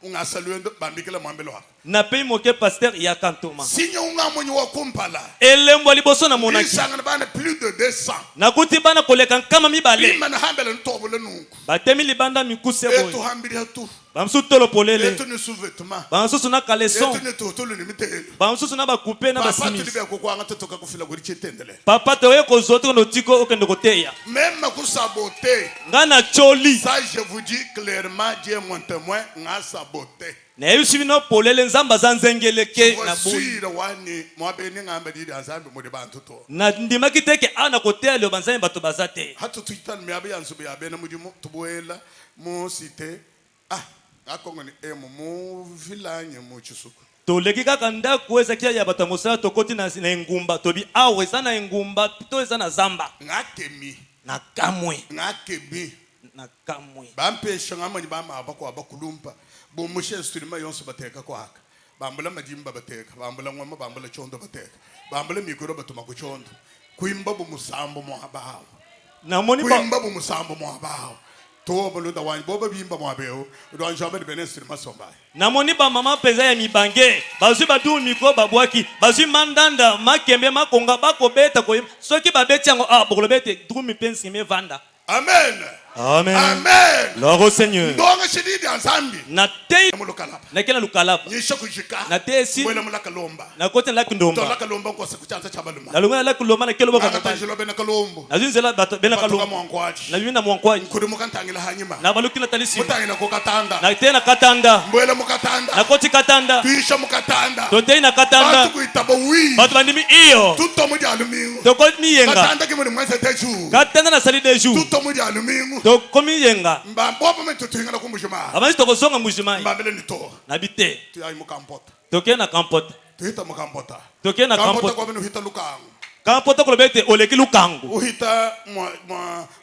ungasaluendo bambikela mwambelo wako. Na pei moke pasteur ya kantoma. Sinyo unga mwenye wa kumpala. Elembo liboso na monaki. Isanga bana plus de 200. Na kuti bana koleka kama mibale. Bima na hambele ntobole nungu. Batemi libanda mikuse boy. Etu hambili tu. Bamsu tolo polele. Etu ni sous-vêtements. Bamsu na caleçon. Etu ni totolo ni mitelo. Bamsu na ba couper na ba simis. Papa tulibya kukwanga totoka kufila kuri chetendele. Papa te ko zoto no tiko okende koteya. Même ku saboter. Ngana choli. Ça je vous dis clairement Dieu mon témoin nga saboter. Na yushi bino polele nzamba za nzengeleke na boyi. Sira wani mwabeni ngamba didi azambe muri bantu to. Na ndima kiteke ana koteya le banzanye bato bazate. Hatu tuitan me abe yanzu be abe na mudimu tuboela mu cité. Ah, akongoni mu village mu chisuku. Toleki kaka ndako ezakia ya bato mosala tokoti na ngumba tobi awe sana ngumba to ezana zamba. Ngakemi. Na kamwe. Ngakemi. Na kamwe. Bampesha ngamani bama abako abakulumpa. Bo mushe sturima yonse bateka kwaka. Bambula majimba bateka, bambula ngwama bambula chondo bateka. Bambula mikoro batuma ku chondo. Kuimba bu musambo mo abaho. Na moni ba kuimba bu musambo mo abaho. To bolu da wani boba bimba mo abeo. Do anjamba de benestre masomba. Na moni ba mama peza ya mibange. Bazu badu mikro babwaki. Bazu mandanda makembe makonga bako beta ko soki babeti yango bokolobete drumi pensi me vanda. Amen. Amen. Amen. Gloire au Seigneur. Ndonga shididi anzambi. Na te mulukala. Na kila lukalapa. Nyisho kujika. Na te si. Mwela mulaka lomba. Na kote na kundomba. To laka lomba ko sekuchanza chabaluma. Na lunga la kulomba na kelo baka na jelo bena kalombo. Na zinzela bato bena kalombo. Na bina mwankwaji. Kuri mukantangila hanyima. Na balukina talisi. Mutangina ko katanda. Na te na katanda. Mwela mukatanda. Na koti katanda. Tuisha mukatanda. To te na katanda. Batu kuitaba wi. Batu bandimi iyo. Tuto mudi alumingu. To komi yenga. Katanda kimuni mwese teju. Katanda na sali deju. Tuto mudi alumingu. To komi yenga. Mbambo metutuinga na kumbushima. Abani to kozonga mbushima. Mbambele ni to. Na bite. Tu ai mukampota. Toke na kampota. Tuhita mukampota. Toke na kampota. Kampota kwa bino hita lukangu. Kampota kolobete oleki lukangu. Uhita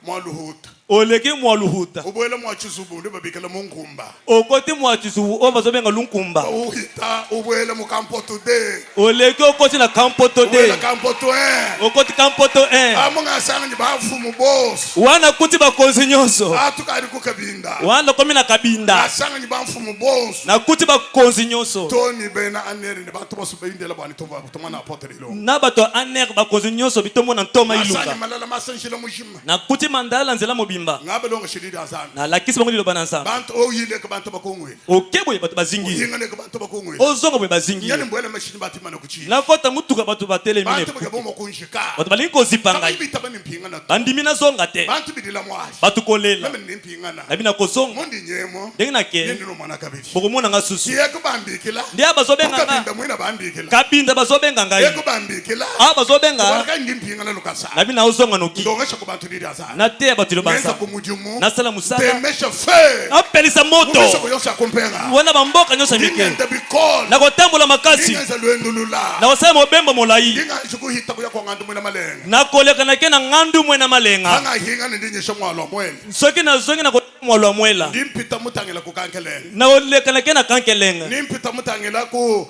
mwa luhuta. Oleki mwa luhuta. Ubwela mwa chusubu ndi babikela munkumba. Okoti mwa chusubu oba zobenga lunkumba. Uhita ubwela mukampoto de. Oleki okoti na kampoto de. Ubwela kampoto okoti kampoto amunga sanga ni bafu mu boss. Wana kuti bakonzi nyonso. Atukari ku kabinda. Wana komi na kabinda. Asanga ni bafu mu boss. Na kuti bakonzi nyonso. Toni bena anere ni batu basu beindela bani tomba tomana apotre ilo. Na bato aner bakonzi nyonso bitomo na ntoma iluka. Asanga malala masanjila mujima. Na kuti mandala nzela mobimba. Ngabe longa shididi azana. Na lakisi bango liloba na nsamba. Bantu oyile ke bantu bakongwe. Okebo bato bazingi. Yingane ke bantu bakongwe. Ozongo be bazingi. Nyani mbwela machine bati mana kuchi. Na kota mutuka bato batele mine. Bantu bakabo kunjika. Bato balinko zipanga. Bita bani mpinga na. Bandimi na zonga te. Bantu bidila mwashi. Bato kolela. Nami mpinga na. Na bina kozonga. Mundi nyemo. Dengi na ke. Yindi no mwana kabiri. Bokomona nga susu. Yeko bambikila. Ndia bazobenga nga. Kabinda mwina bambikila. Kabinda bazobenga nga. Yeko bambikila. Bazobenga. Waka mpinga na lukasa. Na bina ozonga noki. Ndonga shako bantu didi azana. Na te batilo bansa. Kumujumu. Na sala musala. Temesha fe. Apelisa moto. Mwisho kuyosa kumpera. Wana bamboka nyosa mike. Ngende bikol. Na kotambola makasi. Ngeze lwendulula. Na wasema mobembo molai. Nginga shukuhita kuya kwa ngandu mwena malenga. Na koleka na kena ngandu mwena malenga. Hanga hinga ndinyesha mwalo mwela. Soki na zongi na mwalo mwela. Ndimpita mutangela kukankelenga. Na oleka na kena kankelenga. Ndimpita mutangela ku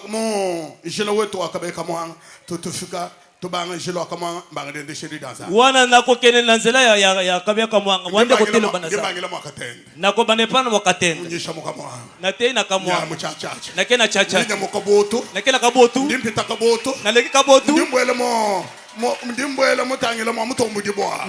mo ishela wetu wakabeka mwanga. Tutufika tubanga ishela wakamwanga mbanga dende shiri dansa. Wana na kokene na nzela ya kabeka mwanga. Wande kotelo banasa. Ngibangela mwakatende. Na kobane pana mwakatende. Unyesha mukamwanga. Na te na kamwanga. Ya muchachacha. Na kena chacha. Ndinya mukaboto. Na kena kabotu. Ndimpita kaboto. Na leki kabotu. Ndimbwele mo Mdimbwela mutangela mwa mutombo dibwa.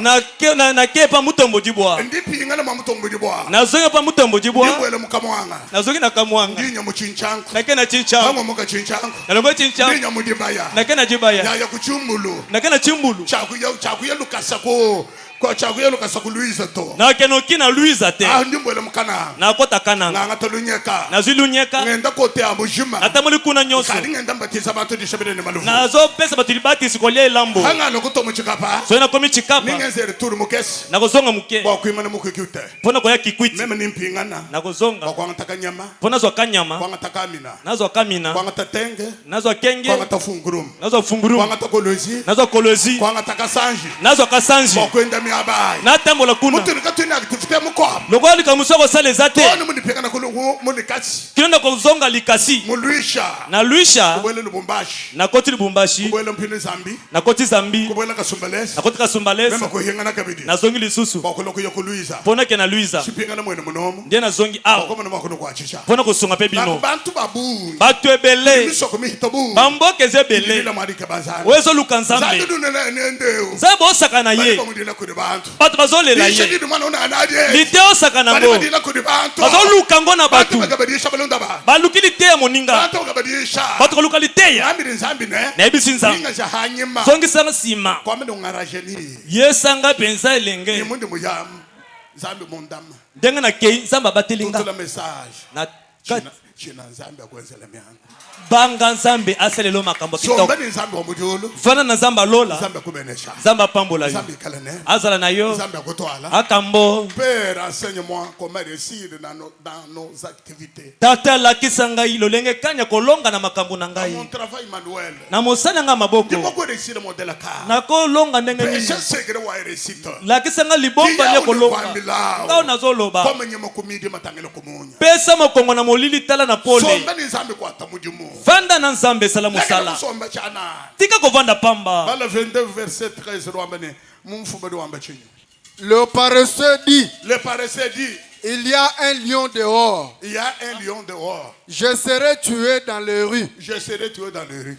na kepa mutombo dibwa Ndipinga na mwa mutombo dibwa. nazonga pa mutombo dibwa Ndimbwela mukamwanga. nazongi na kamwanga Ndinya muchinchanko. nakena chinchanko Kama muka chinchanko. nalongo chinchanko Ndinya mudibaya. nakena jibaya Ya kuchumbulu. nakena chimbulu Chakuya lukasa ko chakuya lukasa ku Luisa to. na kenoki na Luisa te Ndimbwela mukana. na kota kananga Nganga tolunyeka. na zilunyeka Ngenda kote abujuma. atamuli kuna nyoso Kadi ngenda mbatisa bantu dishabele ne malufu. nazo pesa batulibati sikolie lambo Hanga lokuto muchikapa. so na komi chikapa Ningenzere turu mukesi. na kozonga muke Ba kuimana mukikute. pona koya kikwiti Meme nimpingana. na kozonga Kwa ngataka nyama. pona zo kanyama Kwa ngataka mina. nazo kamina Kwa ngatenge. nazo kenge Kwa ngata fungurum. nazo funguru Kwa ngata kolozi. nazo kolozi Kwa ngata sanji. nazo kasanji Kwa kwenda miabai. na tambola kuna Mutu nikatuna activité mukwa. lokoli kamusoko sale zate Toni munipekana kulungu munikati. kinonda kozonga likasi Muluisha. na luisha Kubwele lubumbashi. na koti lubumbashi Kubwele mpini zambi. na koti zambi Kubwele kasumbalesi. na koti kasumbalesa Mema kuhinga na kabidi. na zongi lisusu Kwa kuloko ya kuluiza. pona ke na luisa Sipinga na mwene munomu. ndiye na zongi Kwa awo kuma na mwakunu kwa chisha. pona kosunga pe bino Bantu babu. batu ebele Miso kumihito bu. bamboka eza ebele Nila marike bazana. wezoluka nzambe Zandu dunene nendeo. nzambe osaka na Bali ye bamudila kuri bantu. bato bazolela Ishe ye didu mana una anadie. lite osaka na Bali ngo badila kuri bantu. bazoluka ngo na Bantu batu bagabadisha balunda ba. baluki liteya moninga Bantu bagabadisha. bato koluka liteya Nambiri nzambi ne. nayebisi nzambe Ninga za hanyima. zongisanga nsima Kwa mendo ngarajeni. yesanga mpenza Ni elenge mundi muyam. Nzambi mundama. ndenge na kei nzambe abatelinga Tutula message. na kati China nzambi akwenzele mianga. banga nzambe asalelo makambo So kitoko mbani nzambi wa mujulu. fana na nzambe alola Nzambi akubenesha. nzambe apambola yo Nzambi kalene. azala na yo Nzambi akutwala. akambo Père, enseigne-moi comment réussir dans nos activités. tata alakisa ngai lolenge kanya kolonga na makambo na Dans ngai mon travail manuel. na mosala nga Je maboko peux réussir mon délacat. nakolonga ndenge nini Péché secret wa réussite. lakisa nga libomba nye kolonga ngao nazoloba Comme nyama kumidi matangelo kumunya. pesa mokongo na molili tala na pole Somba ni nzambi kwa tamujumu. vanda na nzambe sala Lakini mosala somba chana. tika kovanda pamba Bala 22 verset 13 rwambane. Mumfuba do wamba chinyo. Le paresseux dit, Le paresseux dit, il y a un lion dehors. il y a un lion dehors. Je serai tué dans les rues. Je serai tué dans les rues.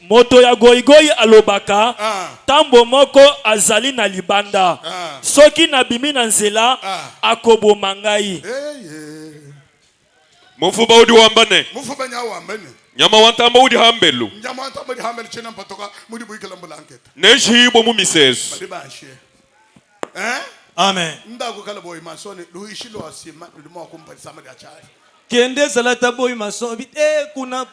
moto ya goigoi alobaka Ah. tambo moko azali na libanda Ah. soki nabimi na nzela Ah. akoboma ngai mufuba udi wambane Mufuba nyawo wambane. nyama wantamba udi hambelu Nyama anta mudi hamel chena mpatoka mudi buikala mbulanketa. neshibo mu miseso Badibashe. amen Ndago kala boy masoni luishilo asima ndimo kumpa sama ya chai. kende zala taboyi masobi kuna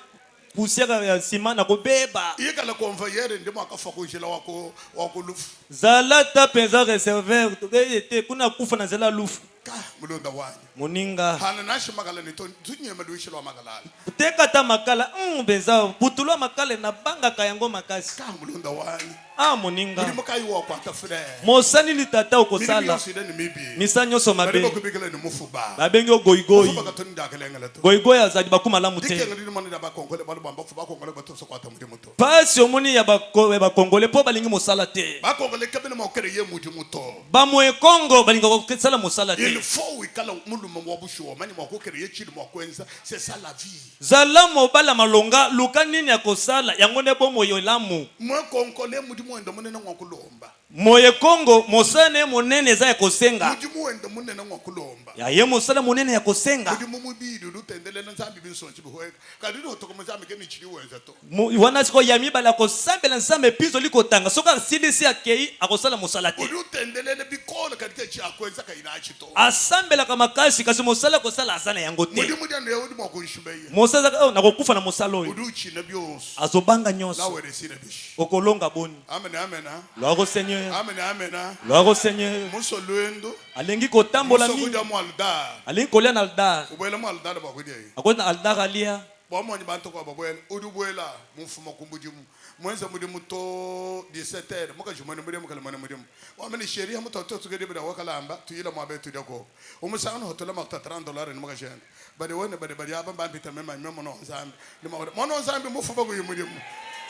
pusiaka ya nsima na kobeba Yekala convoyeur ndimo akafa kujela wako lufu. zala ta mpenza reserver te kuna kufa na nzela lufu Ka mulonda wanyi. moninga Hana nashi magala ni to tunye maluishilo magala. tekata makala mpenza putulwa makala na bangaka yango makasi Ka mulonda wanyi. moninga Muri mukai wa kwa ta frère. mosani litata Miri okosala sida ni mibi. misa nyonso Bari mabe kubikala ni mufuba. babengi yo goigoi Mufuba katoni ndakelengela to. goigoi azali bakuma lamu te Dikenga ni mwana da bakongole bali bamba fuba kongole batoso kwa ta muri muto. pasi omoni ya bakongole mpo balingi mosala te Bakongole kabene mokere ye mudi muto. bamoe kongo balinga kosala mosala Il te faut wikala mundu mwabusho mani mwakokere ye chili mwakwenza c'est ça la vie. zala mobala malonga luka nini ya kosala yango nde bomoyo lamu Mwe konkole mudi mwendo munene mwakulomba. moye kongo mosala ne monene eza ya kosenga Mudi mwendo munene mwakulomba. ya ye mosala monene ya kosenga Mudi mumubidi lutendele na nzambi binsonchi bihweka. Kadiri otoko mzambi keni chili wenza to. wana siko ya mibala akosambela nzambe pizo likotanga soki asilisi akei akosala mosala te Udi utendelele bikola kadike chi akwenza kainachi to. asambelaka makasi kasi mosala kosala aza na yango Mudi te mudi ande udi mwakunshubeye. mosala nakokufa na mosala oyo Udi uchine biosu. azobanga nyonso Lawe resine bishi. okolonga boni Amen amen ha. lwako seigneur Amen amen ha. lwako seigneur Muso lwendo. alingi kotambola Muso mingi kuja mwalda. alingi kolia na aldar Ubwela mwalda ba kudia. akoti na aldar alia Bomoni bantu kwa babwela udubwela mufuma kumbujimu mwenza muri muto 17h muka jumane muri mukala mane muri wameni sheria muto to tugede bida wakalamba tuyila mwabe tudako umusanga no hotola makta $30 ni muka jana bade wone bade aba bambita mema memo no nzambi ni mono nzambi mufuba ku muri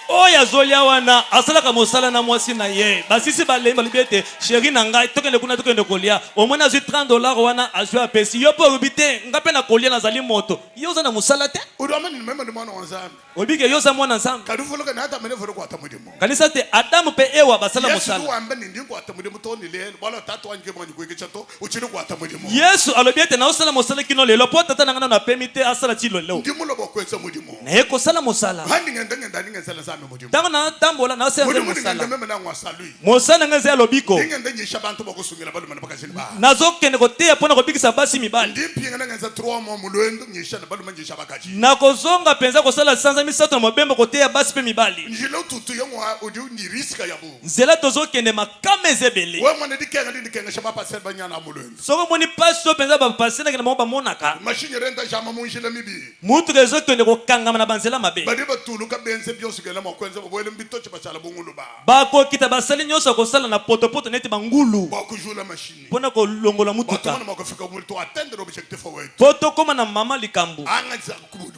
oyo azolia wana asalaka mosala na mwasi na ye basisi balobi ete sheri na ngai tokende kuna tokende kolia omoni azwi $30 wana azwi apesi yo mpo olobi te nga mpe na kolia nazali moto yo oza na mosala te udamani mema ni mono nzambi obike yoza mwana nzambe kadufuluka na hata mene furuko atamudimo kanisa te adamu pe ewa basala mosala Yesu wambe ndi ko atamudimo to ni le bala tatu wange mwanyi ko ekechato uchiri ko atamudimo Yesu alobiete na osala mosala kino lelo po tata nangana na permite asala chilo lelo ndi mulo bokwetsa mudimo na yeko sala mosala handi ngenda ningesala sami mudimo tango na tambola na osala mudimo mosala ngenda meme na ngwasa lui mosala ngeze alobiko ngenda nyisha bantu bokusungila balu mana bakashini ba nazokende koteya pona kobikisa basi mibali ndi mpinga ngeza 3 mois mulwendo nyisha na balu manyisha bakaji na kozonga penza kosala sanza misato na mobembo koteya basi pe mibali njilo tutu yongwa udi ni riska ya bu nzela tozokende makame ezebele we mwana ndikenga shaba pasel banyana mulwendo soko moni paso penza bapasena kena mo bamonaka mashine renta jama munjila mibi mutu kezokende kokangama na banzela mabe badi batuluka benze byosukela makwenza bobwele mbitoche basala bungulu ba bakokita basali nyonso kosala na potopoto neti bangulu bakujula machine mpona kolongola mutuka batomana makofika multo atteindre l'objectif wetu po tokóma na mama likambo angaza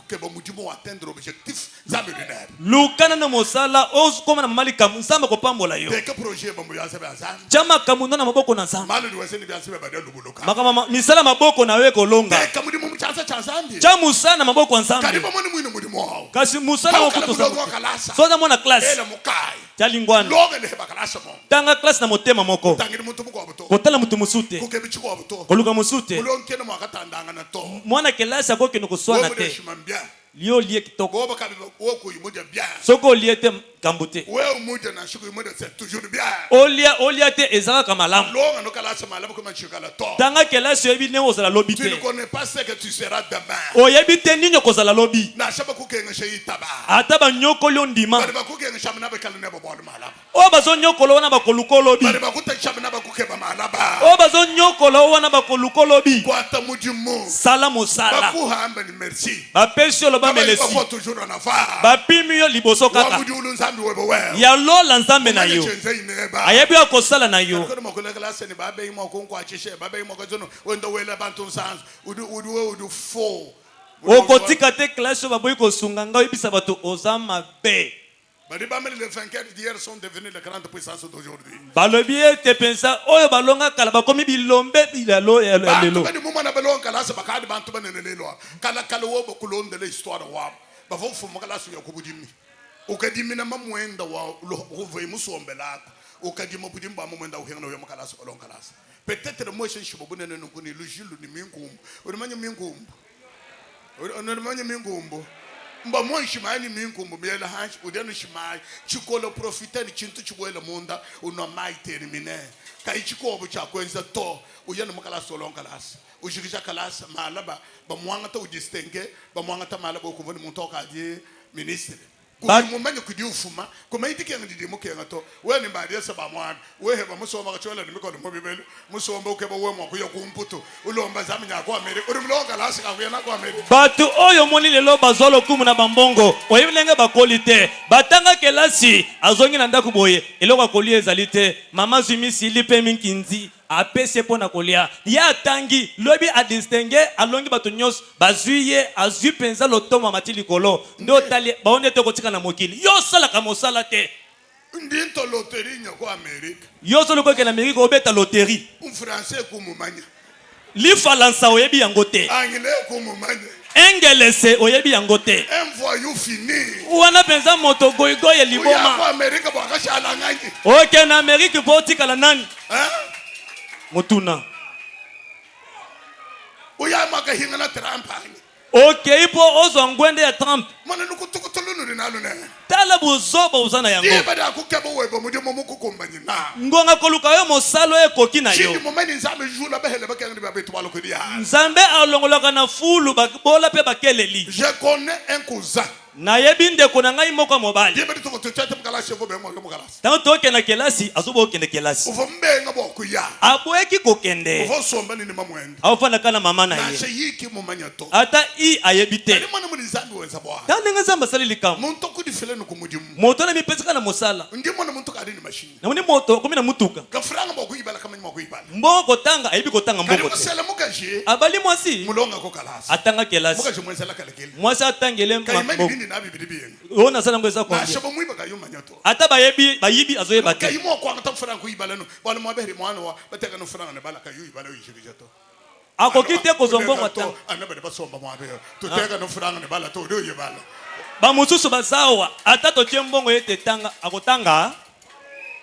keba mudimo atteindre l'objectif zambe lunaire lukana na mosala okóma na mama likambo nzambe kopambola yo deke projet bambo yasabe azana tia makambo ndo na maboko na nzambe malu niweseni byasabe bade lubuluka makambo misala maboko na yo ekolonga deke mudimo mchasa cha zambi tia musala na maboko ya nzambe karibu moni mwino mudimo wao kasi musala wokutosa kalasa soza mona klase ele mukai tia lingwana loge ne bakalasa mo tanga klase na motema moko tangiri mutu muko abuto kotala mutu musute kukebichi ko abuto koluka musute mulonkene mwakatandanga na to mwana kelasi akokende koswana te shimambia lio lie kitoko goba kabi woku imuja bia soko olie te kambo te we umuja na shuku imuja c'est toujours bien olia te ezalaka malamu longa no kalasa malamu kuma chikala to tanga kelasi oyebi ndenge ozala lobi tu ne te connais pas ce que tu seras demain oyebi te nini okozala lobi na shaba kukenga shei taba ata banyokoli ondima bali bakukenga shamna be kalune bo bol malaba oyo bazonyokola wana bakoluka olobi bali bakuta shamna ba kukeba malaba oyo bazonyokola oyo wana bakoluka olobi kwata mujimu sala mosala bakuhamba ni merci bapesi yo loba melesi toujours na fa bapimi yo liboso kaka wabudulu nzambi webo we ya lola nzambe na yo ayebi akosala na yo kono makole klase ni babe imo konko achishe babe imo kozono wendo wele bantu nsanzu udu fo okotika te klase oyo baboyi kosunga ngai oyebisa bato oza mabe badi bameli les vainqueurs d'hier sont devenus les grandes puissances d'aujourd'hui balobi ete pensa oyo balonga kala bakomi bilombe bilalo ya lelo badi mumana balonga kalasa bakadi bantu banene lelo kala wo bokulonde l'histoire wa bavon fumo kalasa ya kubudimi ukadimina mamwenda wa uve musombe lako ukadima budimba mamwenda uhengana yo makalasa balonga kalasa peut-être moi je suis bonene nukuni lujilu ni mingumbu urimanya mingumbu mba mo shimani mingumbu bela hanchi udenu shimai chikolo profita ni chintu chibwela munda uno mai termine kai chikobo cha kwenza to uyena makala solon kalasa ushikisha kalasa malaba ba mwanga to udistenge ba mwanga ta malaba ukuvoni muntu okaje ministre kumumanye kudi ufuma kumaidike ngidi mukenga to we ni mbadi yesa ba mwana we heba musoma kachola ni mikono mo bibelo musomba ukeba we mwa kuya kumputo ulomba zaminya kwa mere uri mlonga lasi ka kuyana kwa mere batu oyo moni lelo bazolo kumu na bambongo oyebelenge bakoli te batanga kelasi azongi na ndaku boye eloko akoli ezali te mama zumisi lipe minkinzi apese pona kolia ya tangi lobi a distingue alongi bato nyos bazuye azui penza lotoma matili kolo ndo tali baonde te kotika na mokili yo sala ka mosala te ndinto loterie nyako Amerika yo solo ko ke na Amerika obeta loterie français kumumanya li falansa oyebi yango te anglais kumumanya engelese oyebi yango te envoyou fini wana penza moto goigoye liboma ya Amerika bakashala ngani oke na Amerika po tikala nani mutuna uya makahinga na Trump ani oke ipo ozo ngwende ya Trump mana nukutukutulunu rinalo ne tala buzoba uzana yango diba da kukebo webo mudimo mukukumbanye na ngonga koluka yo mosalo ekoki na yo chini momeni nzambe jula behele bakengani babetu baloko dia nzambe alongolaka na fulu bola pe bakeleli je connais un cousin nayebi ndeko na ngai moko mobali diba tuko tutete mukala chevo be mo mukalasi tango tokende kelasi azobo okende kelasi uvo mbenga bokuya aboyeki kokende uvo somba ni mamwenda awufana kana mama na na ye sheyiki mumanya to ata i ayebi te ani mwana muri nzambe wenza bwa tande nzambe asali likambo muntu kudifele nukumudimu moto na mipesika na mosala ndi mwana muntu kadi ni machine na muni moto komi na mutuka kafranga bokuyibala kamanya bokuyibala mboko kotanga ayebi kotanga kadi mboko te musela mukaje abali mwasi mulonga ko kalasi atanga kelasi mukaje mwenzela kalekele mwasi atangele kayimani mabo nini nabi bidibiyenga ona sala ngo eza na kwa shabo muiba kayumanya to ata bayibi azoyeba te kayimo kwa ngata franga kuyibala no bala mwabere mwana wa bateka no franga ne bala kayuyibala uyishikija to akoki te kozombongo ata anabere basomba mwabere tuteka no franga ne bala to uyibala bamosusu bazawa ata totie mbongo ete tanga akotanga.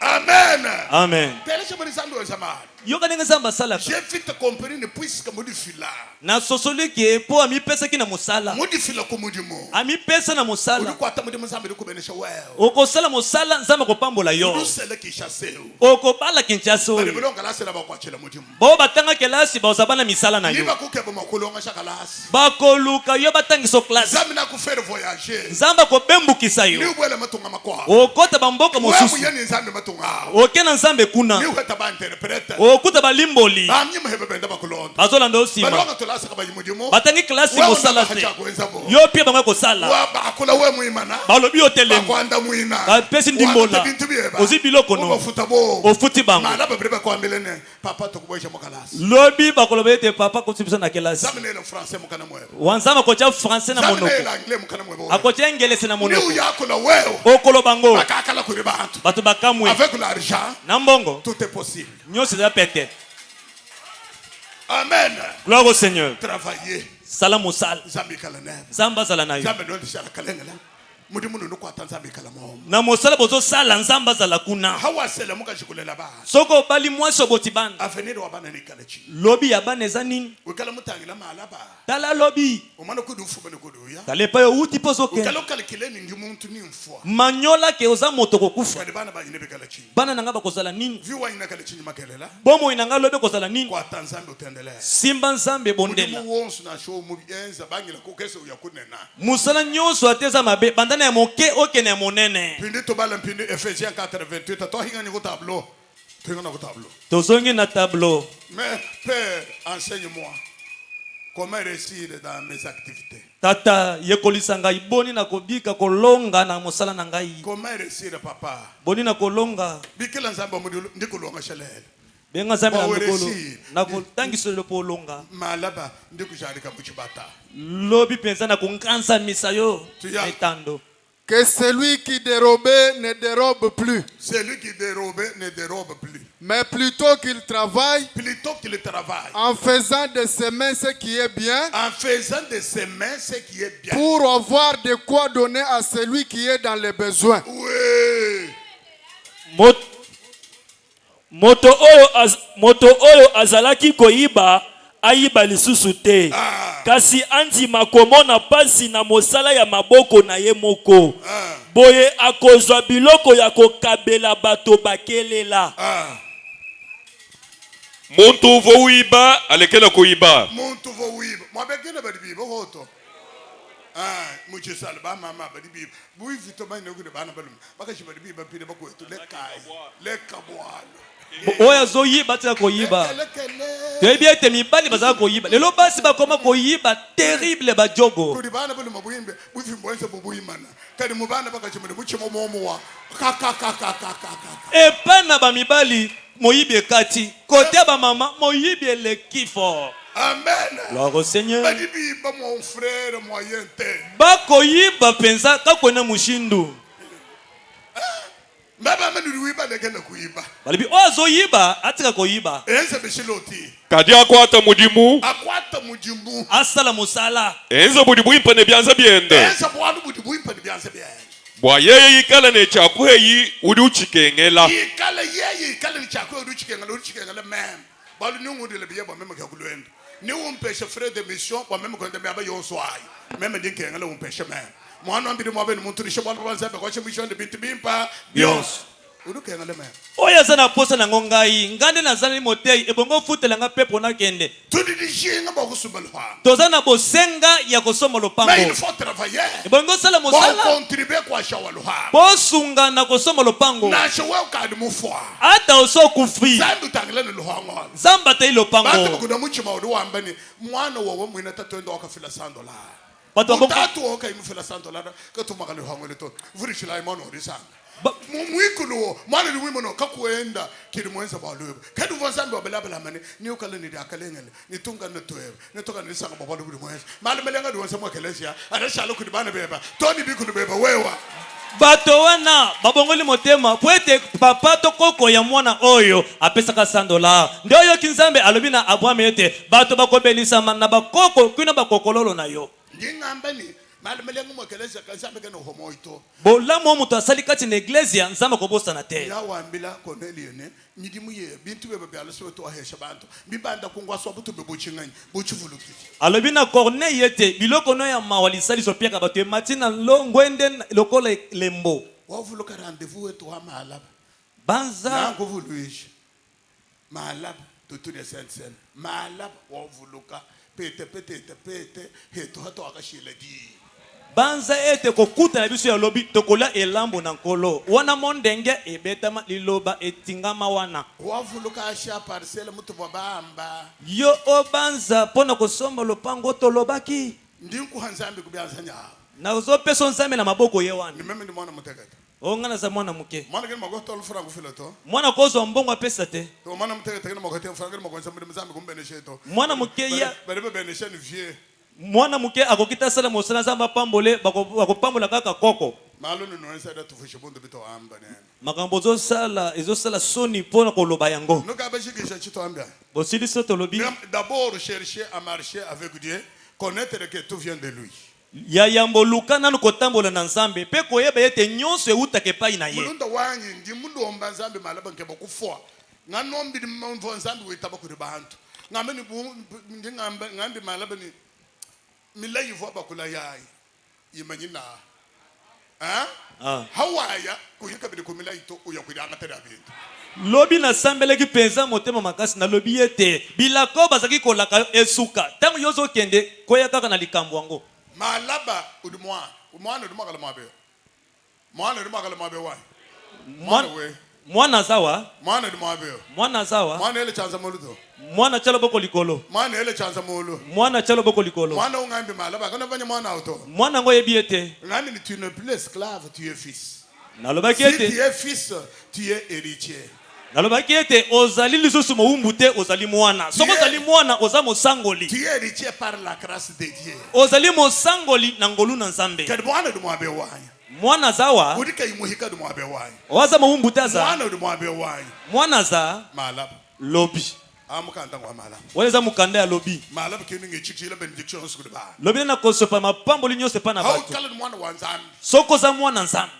Amen. Amen. J'ai vite compris ne puisque modifila. Na sosoleke po ami pesa ki na musala. Modifila ko modimo. Ami pesa na musala. Uluko ata modimo zambe ko benesha well. Oko sala musala nzamba ko pambola yo. Ulusele ki chaseo. Oko bala kinchaso. Bale bolonga la sela ba kwa chela modimo. Bo batanga kelasi ba uzabana misala na yo. Niba ko kebo makolonga shakalasi. Ba koluka yo batangiso class. Zambe na ko faire voyager. Nzamba ko bembukisa yo. Ni ubwele matunga makwa. Okota bamboko mosusu. Wewe yeni nzambe matunga. Okena nzambe kuna. Ni weta ba interprete. Okuta balimboli. Bazola ndo sima. Batangi klasi mosala te. Yo pia bango kosala. Balobi otelemi. Bapesi ndimbola. Ozi biloko no. Ofuti bango. Lobi bakoloba ete papa kotibisa na kelasi. Wanzama kocha français na monoko. Akocha engelese na monoko. Okolo bango. Batu bakamwe. Na mbongo. Tout est possible. Nyosi za pete. Amen. Gloire au Seigneur. Travailler. Salam au sal. Zamba zala na yo. Na mosala bozo sala nzamba zala kuna. Soko bali mwaso botibana. Lobi ya bana eza nini? Tala lobi. Tale pa yo uti pozoke. Manyola ke oza moto kokufa. Bana nanga bakozala nini? Bomo inanga lobi kozala nini? Simba nzambe bondela. Musala nyonso ateza mabe bandana ya moke okene ya monene. Pindi to bala pindi Ephésiens 4:28 to hinga ni ko tableau. Tinga na ko tableau. Tozongi na tableau. Mais Père, enseigne-moi comment réussir dans mes activités. Tata yekolisa ngai boni na kobika kolonga na mosala na ngai. Comment réussir papa? Boni na kolonga. Bikela nzamba mo ndikolonga shalel. Benga zambe na ndokolo. Na kotangiso le polonga. Malaba ndikujarika muchibata. Lobi pensa na kunkansa misayo. Etando. Que celui qui dérobait ne dérobe plus. Celui qui dérobait ne dérobe plus. Mais plutôt qu'il travaille. Plutôt qu'il travaille. En faisant de ses mains ce qui est bien. En faisant de ses mains ce qui est bien. Pour avoir de quoi donner à celui qui est dans les besoins. Oui. Moto oyo azalaki koyiba ayiba lisusu te. Kasi andima komona pasi na mosala ya maboko na ye moko. Boye akozwa biloko ya kokabela bato bakelela. Muntu voiba alekela koyiba. Muntu voiba. Mwabekela badibiba hoto. Muchisala ba mama badibiba. Bui vitoma ino kude bana balum. Bakashi badibiba pide bakwetu leka bwalo. Oya zoyiba tia koyiba. Tebi ete mibali baza koyiba. Lelo basi bakoma koyiba terrible ba jogo. Kudi bana bulu mabuyimbe, bufimboense bubuyimana. Kadi mubana bakachimene buchimo momowa. Epana ba mibali moyibi ekati. Kote ba mama moyibi elekifo. Amen. Gloire au Seigneur. Badibiba mon frère moyen te. Ba koyiba penza kakwena mushindu. Baba manuiba legenda kuiba. Balibi ozo yiba atika koyiba. Enze beshiloti. Kadi akwata mudimu. Akwata mudimu. Asala musala. Enze budimu impane byanza byende. Enze bwanu budimu impane byanza byende. Bwa yeye yikala ne chakuheyi udi uchikengela. Yikala yeye yikala ne chakuhe udi uchikengela mem. Balu nungu de biye ba meme kakulwenda. Ni umpeshe frère de mission ba meme konde me aba yoswai. Meme dinkengela umpeshe mem. Mwana mbiri mwabe n'umuturisha bwana banzabe kwa chimishonde bintu bimpa bios udukenga lema oya sana posa na ngongai ngande na zana motei ebongo futela nga pepo na kende tudidishinga ba kusubalwa tozana bosenga ya kosoma lopango mais il faut travailler ebongo sala mosala ba contribuer kwa shawalwa bosunga na kosoma lopango na shawa ka de mufwa ata oso kufi zandu tangela no lohango zamba te lopango bantu kuna muchima odu wambani mwana wowo mwina tatwendo wakafila $100 Utatu oka imufela $100 katuma kale hangole to vurishila imano risanga mumwikulo mwana ni wimono kakuenda kiri mwenza balwe kadu vanzambe wabelabela mane ni ukale ni akalengele ni tunga netowe netoka ni sanga babalo buli mwenza mali melenga ni wanza mwakelesia arashalo kudibana beba toni bikulu beba wewa bato wana babongoli motema pwete papa to koko ya mwana oyo apesaka $100 ndio yo kinzambe alobina abwame ete bato bakobelisa na bakoko kwina bakokololo na yo ngingambani bolamu mutu asali kati na iglesia nzambe kobosana te. Alobi na Corneille ete biloko no ya mawali sali sopiaka bato emati na longwende lokola lembo. Banza malab tutu de sensen malab wovuluka pete heto hato akashile di banza ete kokuta na biso ya lobi tokola elambo na nkolo wana mondenge ebetama liloba etingama wana wovuluka asha parcelle mutu bamba yo obanza pona kosomba lopango tolobaki ndinku hanzambe kubyanza nya na uzopeso nzambe na maboko ye wana nimeme ndi mwana mutegata ongana za mwana muke mwana gani magoto olufrango filato mwana kozo mbongo apesa te to mwana mutegata gani magoto olufrango magonza muri mzambe kumbeneshe to mwana muke ya berebe beneshe ni vie mwana muke akokita sala mosana zamba pambole bakopambola kaka koko malo no nwensa da tufushe bondo bito amba ne makambo ezo sala soni pona koloba yango no ka bashikisha chito amba bosili soto lobi d'abord chercher à marcher avec Dieu connaître que tout vient de lui ya yambo luka nanu kotambola na nzambe pe koyeba ete nyonso eutaka epai na ye mulunda wanyi ndi mundu omba nzambe malaba nke bakufwa nganombi ndi mvo nzambe wetaba kuri bantu ngameni ndi ngambi malaba ni milayi vo bakula yayi yimanyina hawaya kuyika bidi kumilayi to uyakuri angatera bintu lobi na sambeleki penza motema makasi na lobi ete bilako bazaki kolaka esuka tango yozo kende koya kaka na likambo yango malaba mwana udumagala mabe mwana udumagala mabe wa mwana zawa mwana zawa mwana ele chanza moludo mwana chalo boko likolo mwana ele chanza molu mwana chalo boko likolo mwana ungambi malaba kana banya mwana auto mwana ngoye biete ngani ni tu n'es plus esclave tu es fils nalobaki ete si tu es fils tu es héritier nalobaki ete ozali lisusu mowumbu te ozali mwana soko ozali mwana oza mosangoli tu es héritier par la grâce de Dieu ozali mosangoli na ngolu na nzambe kad mwana du mwabe wanya mwana zawa udika imuhika du mwabe wanya waza mowumbu te aza mwana du mwabe wanya mwana za malaba lobi amukanda ngwa malaba weza mukanda ya lobi malaba kinu ngichikila benediction sukudi ba lobi na kosopa mapamboli nyose pa na bato bato kala mwana wa nzambe soko za mwana nzambe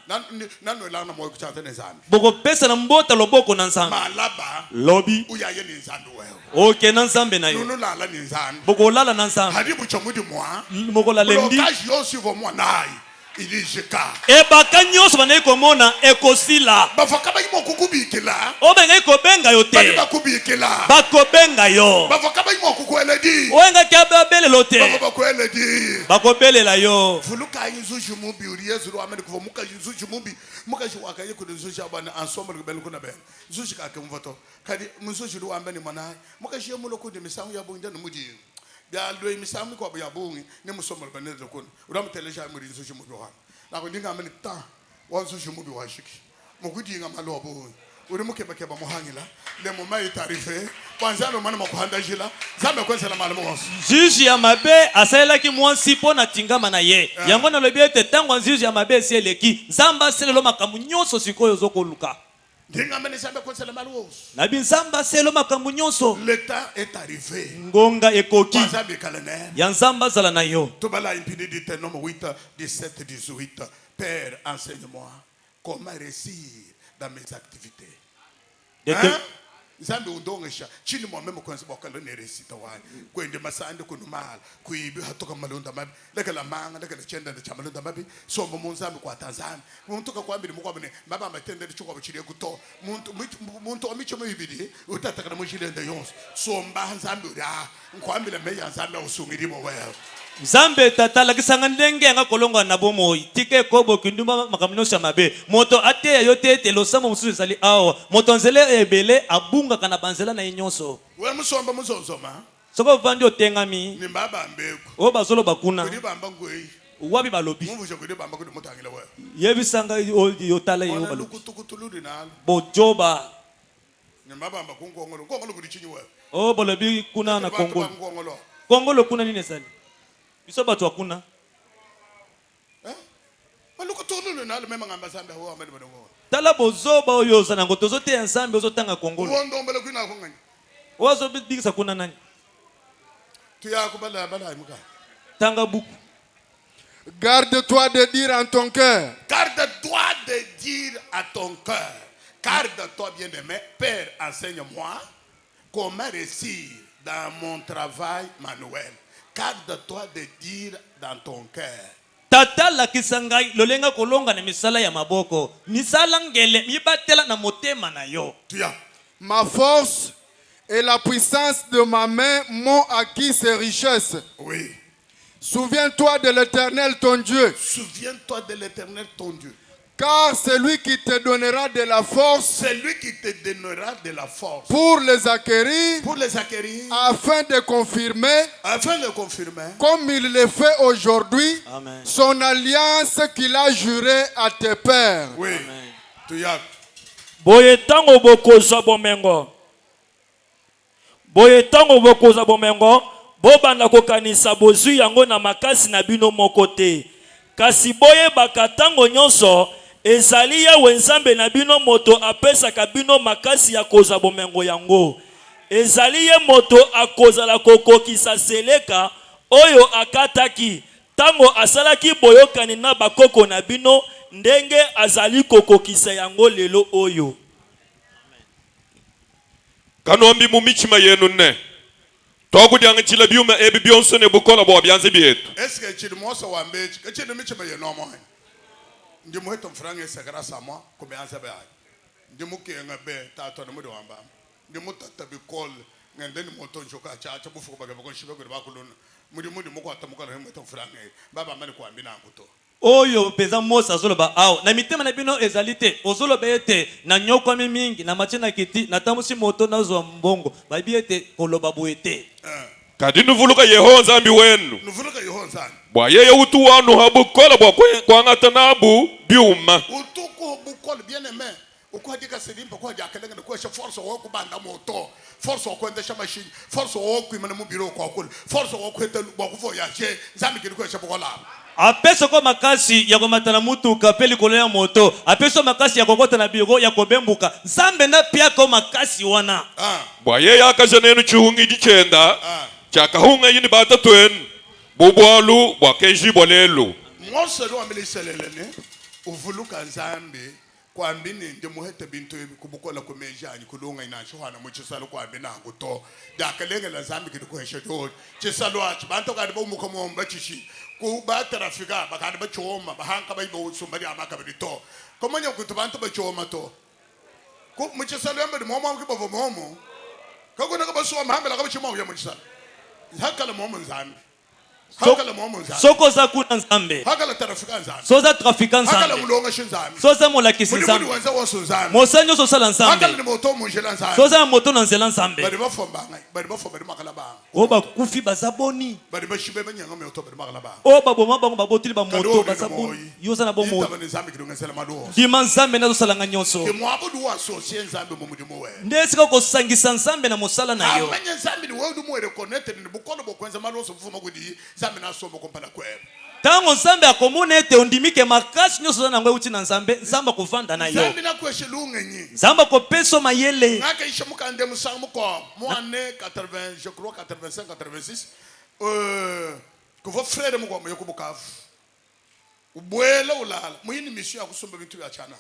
nanu elana moyo kuchata ne nzambe boko pesa na mbota loboko na nzambe malaba lobi uyaye ni nzambe wewe okay na nzambe na yo nunu lala ni nzambe boko lala na nzambe hadibu chomudi mwa moko la lendi kaji yosi vo mwa nai ilijika ebaka nyonso banayi komona ekosila bafaka bayimo kukubikila obengai kobenga yo te bakubikila bakobenga yo bafaka bayimo kukweledi oyengaki ababelelo te bakweledi bakobelela yo fuluka yinzuju mubi uriyezuru amene kuva muka yinzuju mubi muka shiwaka yekude nzuju abana ensemble kubele kuna ben nzuju kake mvoto kadi nzuju ru amene mwana muka shiye mulo kude misangu ya bunja numudi bialdo imisamu ko ya bungi ne musomol banede kun uram teleja muri nzuju mubi wa na ko ndinga amene ta wanzuju mubi wa shiki mukudi ngamalo bungi uri mukebake bamuhangila le mumai tarife kwanzalo mana makuhanda jila zambe kwenza na malamu wansu juge ya mabe asalelaki mwasi mpo na tingama na ye yango nalobi ete ntango juge ya mabe esi eleki nzambe asalelo makambo nyonso sikoyo ozokoluka nabi nzambe asalelo makambo nyonso l'état est arrivé ngonga ekoki ya nzambe azala na yo tobala impini Deutéronome 8 17 18 Père enseigne-moi comment réussir dans mes activités nzambe undongesha chini mwa memo kwanza bakalo neresita wani kwende masande kunumala kuibi hatoka malonda mabi lekala manga lekala chenda de chamalonda mabi sombo munzambe kwa Tanzania muntu ka kwambiri mukwabone baba amatende chukwa buchire guto muntu amicho mibidi utataka na mujilende yonso somba nzambe ya nkwambile meya nzambe usungirimo wewe nzambe tata lakisanga ndenge nga kolonga na bomo tike kobo kinduma makaminosa mabe moto ateya yo tete losamo mususu ezali awa moto nzele ebele abunga kana banzela na nyonso we musomba muzozoma soko vandi otengami ni baba mbeko o bazolo bakuna kudi bamba ngoi wabi balobi muvuje kudi bamba kudi mutangile wewe yebisanga yotala yo balobi kutukutuludi nalo bojoba ni baba mba kungongolo kudi chinyi wewe o balobi kuna na kongolo kuna nini sali biso bato akuna malukutululu nalo mema ngamba zambe ho amene bono tala bozoba oyo zanango tozote ya nzambe ozotanga kongolo wondombele kwina ko ngani wazo bidikisa kuna nani tuya kubala bala imuka tanga buku Garde-toi de dire en ton cœur. Garde-toi de dire à ton cœur. Garde-toi, bien-aimé. Père, enseigne-moi comment réussir dans mon travail manuel. Garde-toi de dire dans ton cœur. Tata la kisangai lolenga kolonga na misala ya maboko. Misala ngele mibatela na motema na yo. Ma force et la puissance de ma main m'ont acquis ces richesses. Oui. Souviens-toi de l'Éternel ton Dieu. Souviens-toi de l'Éternel ton Dieu. Car c'est lui qui te donnera de la force. C'est lui qui te donnera de la force. Pour les acquérir. Pour les acquérir. Afin de confirmer. Afin de confirmer. Comme il le fait aujourd'hui. Amen. Son alliance qu'il a jurée à tes pères. Oui. Amen. Boye tango bokoza bomengo. Boye tango bokoza bomengo. Bobanda kokanisa bozwi yango na makasi na bino mokote. Kasi boye bakatango nyonso. Ezali ya wenzambe na bino moto apesaka bino makasi ya koza bomengo yango. Ezali ye moto akoza la kokokisa seleka. Oyo akataki. Tango asalaki boyokani na bakoko na bino. Ndenge azali kokokisa yango lelo oyo. Kanombi mu michima yenu ne. Tokudyanga chila byuma ebi byonso ne bukola bwa byanze byetu. Est-ce que tu moso wa mbechi? Que tu michima yenu mo. Ndi mu heto mfranga sagara sama ko byanze ba. Ndi mu kenga be tato na mu wamba. Ndi mu tata bi call ngende ni moto njoka cha bufuko baga bako shibe ko bakuluna. Muri mu ko atamuka na mu heto mfranga. Baba mani ko ambina nguto. Oyo peza mosa zoloba awo na mitema na bino ezalite ozoloba ete na nyoko mingi na machina kiti na tamusi moto na zo mbongo babi ete koloba boete Kadi nuvuluka Yehova nzambi wenu. Nuvuluka Yehova nzambi. Bwa yeye utu wanu habukola bwa kwangata nabu byuma. Utuko bukola bien-aimé. Ukwadika selimpa kwa jakelenga kwa force wo kubanda moto. Force wo kwendesha machine. Force wo kwimana mu biro kwa kula. Force wo kweta bwa kuvoyager. Nzambi kiri kwa shabokola. apeso ko makasi ya komata na mutuka pe likolo ya moto apeso makasi ya kokota na biro ya kobembuka nzambe na pia ko makasi wana bwa ye yakaje nenu chihungi dichenda chakahunga yini batatu en bubwalu bwa keji bolelu Mose lo ameliselele ne uvuluka nzambe kwambini ndi muhete bintu kubukola kumejani kulunga inashwana muchisalo kwambina kuto dakalengela nzambe kidikuhesha do chisalo achi bantu kadi bomuka momba chishi kuba trafika bakadi bachoma bahanka bayibo sumbari amaka bito komanya kutu bantu bachoma to ku muchisalo yambe momo kibovo momo kakuna kabaswa mahambela kabachoma ya muchisalo hakala momo nzambe soko za kuna nzambe hakala trafika nzambe soza trafika hakala nzambe mulonga shinzambe soza molakisi nzambe wanza waso nzambe mosanyo so sala hakala nzambe ni moto munjela nzambe soza moto na nzela nzambe bari bafomba bari makala ba oba kufi bazaboni bari bashibe banyanga meto bari makala ba oba boma bango babotili ba moto bazaboni yoza na bomo tabane nzambe kidonga sala mado dima nzambe na sala nga nyonso ke mwabudu waso sie nzambe mu mudimo we ndesika ko sangisa nzambe na mosala na yo amanya nzambe ni wedu mu reconnected ni bukono bokwenza maloso mfuma kudi nzambe na somo kompana kwero tango nzambe akomona ete ondimike makasi nyonso za nango euti na nzambe nzambe akofanda na yo nzambe na kweshelunga nyi nzambe akopeso mayele ngaka isha mukande musango ko moane 80 je crois 85 86 kuva frère mu kwa yokubukavu ubwela ulala muyini mission ya kusomba bintu bya chana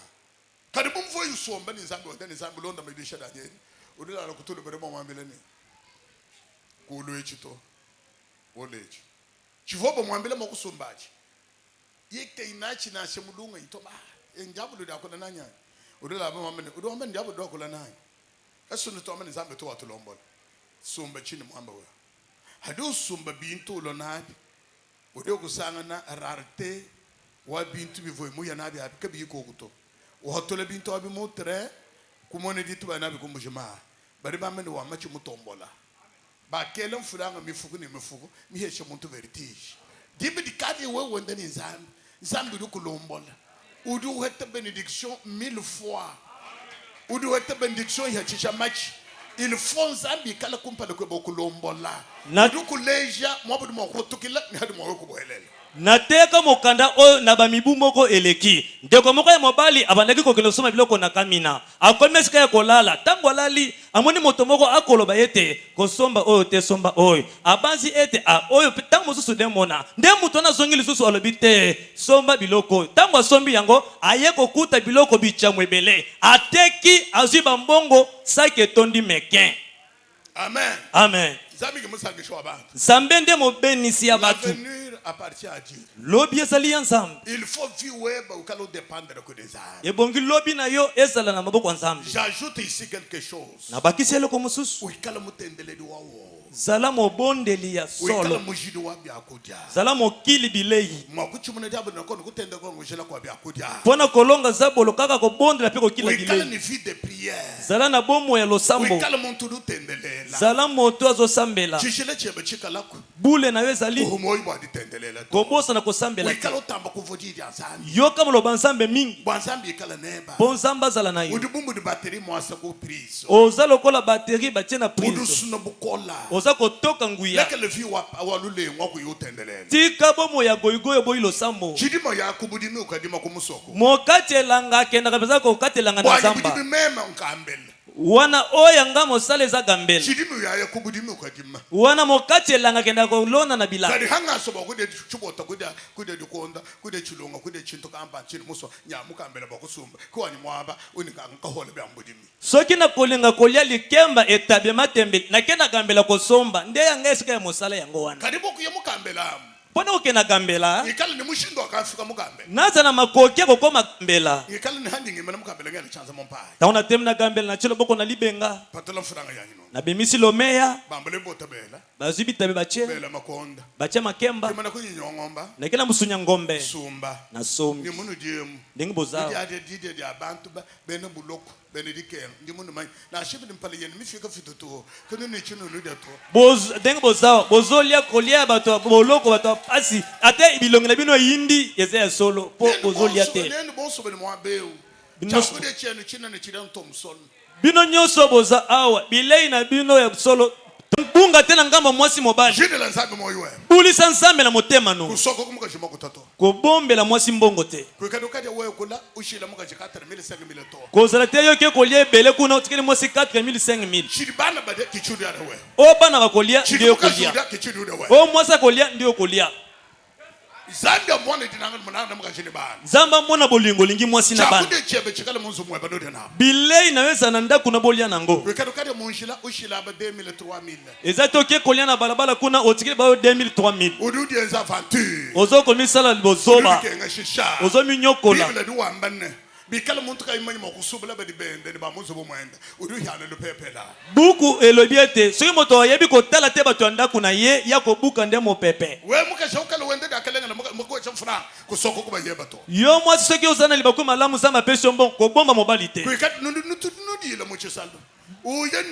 karibu mvo yusomba ni nzambe wanga ni nzambe londa medisha danyeni udilala kutulu bere mo mwambeleni kulo echito olechi chivobo mwambele mokusombaji yeke inachi na shemulunga itoba enjabulo yakona nanya udilala mwambele udomba njabulo yakona nanya asunu to amani nzambe to watulombola somba chini mwamba we hadu somba bintu lonabi udio kusanga na rarte wa bintu bivoy muya nabi abikabi yikoguto uhotole bintu abi mutre kumone ditu banabi kumbujima bari bamene wa machi mutombola bakele mfulanga mifuku ni mifuku miheshe muntu vertige dibi dikadi wewe ndani nzambe nzambe lukulombola udu hete benediction 1000 fois udu hete benediction ya chicha machi il faut nzambe kala kumpala kwe bokulombola udu kuleja mwabudu mwakutukila ni hadi mwako bohelele nateka mokanda o na bamibu moko eleki ndeko moko ya mobali abandaki kokende soma biloko na kamina akomesika ya kolala tango alali amoni moto moko akoloba ete kosomba oyo te somba oyo abanzi ete oyo tango mosusu demona nde muto na zongi lisusu alobi te somba biloko tango asombi yango aye kokuta biloko bichamwe ebele ateki azwi bambongo saki etondi mekin. Amen. Amen. Nzambe nde mobenisi ya batu. Appartient à Dieu. Lobi ezali ensemble. Il faut vivre au dépendre que des arts. Ebongi lobi na yo ezala na maboko ensemble. J'ajoute ici quelque chose. Na bakisi eloko mosusu. Zala mobondeli ya solo. Zala mokili bilei. Pona kolonga zabolo kaka kobondela pe kokila bilei. Zala na bomo ya losambo. Zala moto azosambela. Bule na yo ezali. Kobosa na kosambela. Yo kama lo banzambe mingi. Bonzamba zala na yo. Oza lokola bateri batie na prise. Oza kotoka nguya. Tika bomo ya goigoyo boyi losambo. Mokati elanga kenda kabeza kokati elanga na zamba. Wana oya nga mosale za gambela. Wana mokati elanga kenda kolona na bila. Soki na kolinga kolia likemba etabe matembe na kenda gambela kosomba nde yanga esika ya mosala yango wana. Pona ukena gambela naza na makoki kokoma gambela taona temna gambela na chilo boko na libenga na bemisi lomeya bazibi tabe bache bache makemba na kila musunya ngombe na sombi ndingi bozao dengue bozao bozolia kolia bato boloko bato pasi ate bilongi na bino yindi yeze ya solo po bozolia te bino nyoso boza awa bilei na bino ya solo bunga tena ngamba mwasi mobali bulisa nzambe na motema no kobombela mwasi mbongo te kozala te yo ke kolia ebele kuna otikeli mwasi 4000 5000 o bana bakolia ndio kolia o mwasi kolia ndio kolia Zamba mwana bolingo lingi mwasi na bana bilei na weza na ndaku na bolia nango ezato ke kolia na balabala kuna otikeli bayo 2000 3000 ozo komisala bozoba ozo minyokola bikala muntu kayimanya makusubula badibende ne bamuzo bomwenda uruhyana lupepela buku elobiete soki moto yebi ko tala te bato ndaku na ye ya ko buka ndemo pepe we mukasha ukala wende dakalenga na mako chamfuna kusoko kuba yeba to yo mwa soki uzana libaku malamu za mapesho mbon ko bomba mobalite kwikati nudila muchisalo uye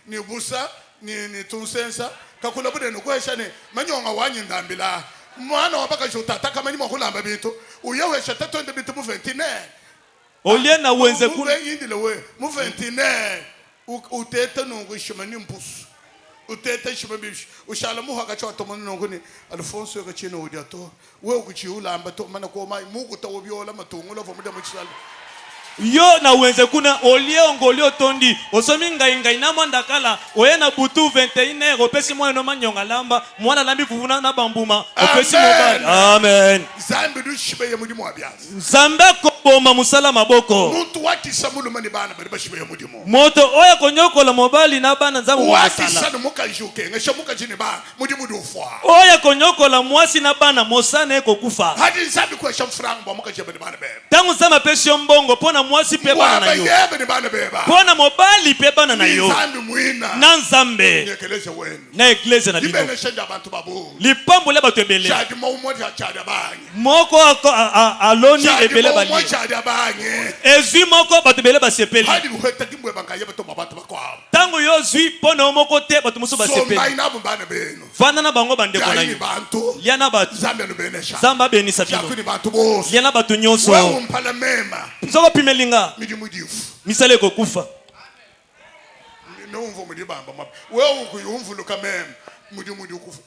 ni busa ni tunsensa kakula bude no kweshane manyonga wanyi ndambila mwana wabaka shotata kama ni mwakulamba bintu uye wesha tatonde bintu mu 29 Oliena wenze kuna yindile we mu 29 utete nungu shimani mpusu utete shimabish ushala mu haka chwa to nungu ni Alfonso ka chino udiato we ukuchiula ambato mana ko mai muku to biola matungulo fo muda muchisala yo na wenze kuna olie ngolio tondi osomi ngai na mandakala oyena butu 21 opesi mwana no manyonga lamba mwana lambi kuvuna na bambuma opesi mobali amen zambe du shibe ya mudimu abiazi zambe ko boma musala maboko muntu wakisa mulumani bana bali bashibe ya mudimu moto oya konyokola mobali na bana zamu wakisa wakisa mukajuke ngesha mukajini ba mudimu dufwa oya konyokola mwasi na bana mosane ko kufa hadi zambe kwa shamfrang ba mukajebe bana be tangu zama pesho mbongo pona mwasi pe bana na yo pona mobali pe bana na yo na nzambe na eglise na bino lipambo le bato ebele moko aloni ebele bali ezwi moko bato ebele basepeli tango yo zwi pona moko te bato musu basepeli fana na bango bandeko na yo lia na bato zamba benisa bino lia na bato nyonso soko pimelinga misale ko kufa nomvo mudibamba wewe ukuyumvuluka mem mudi kufa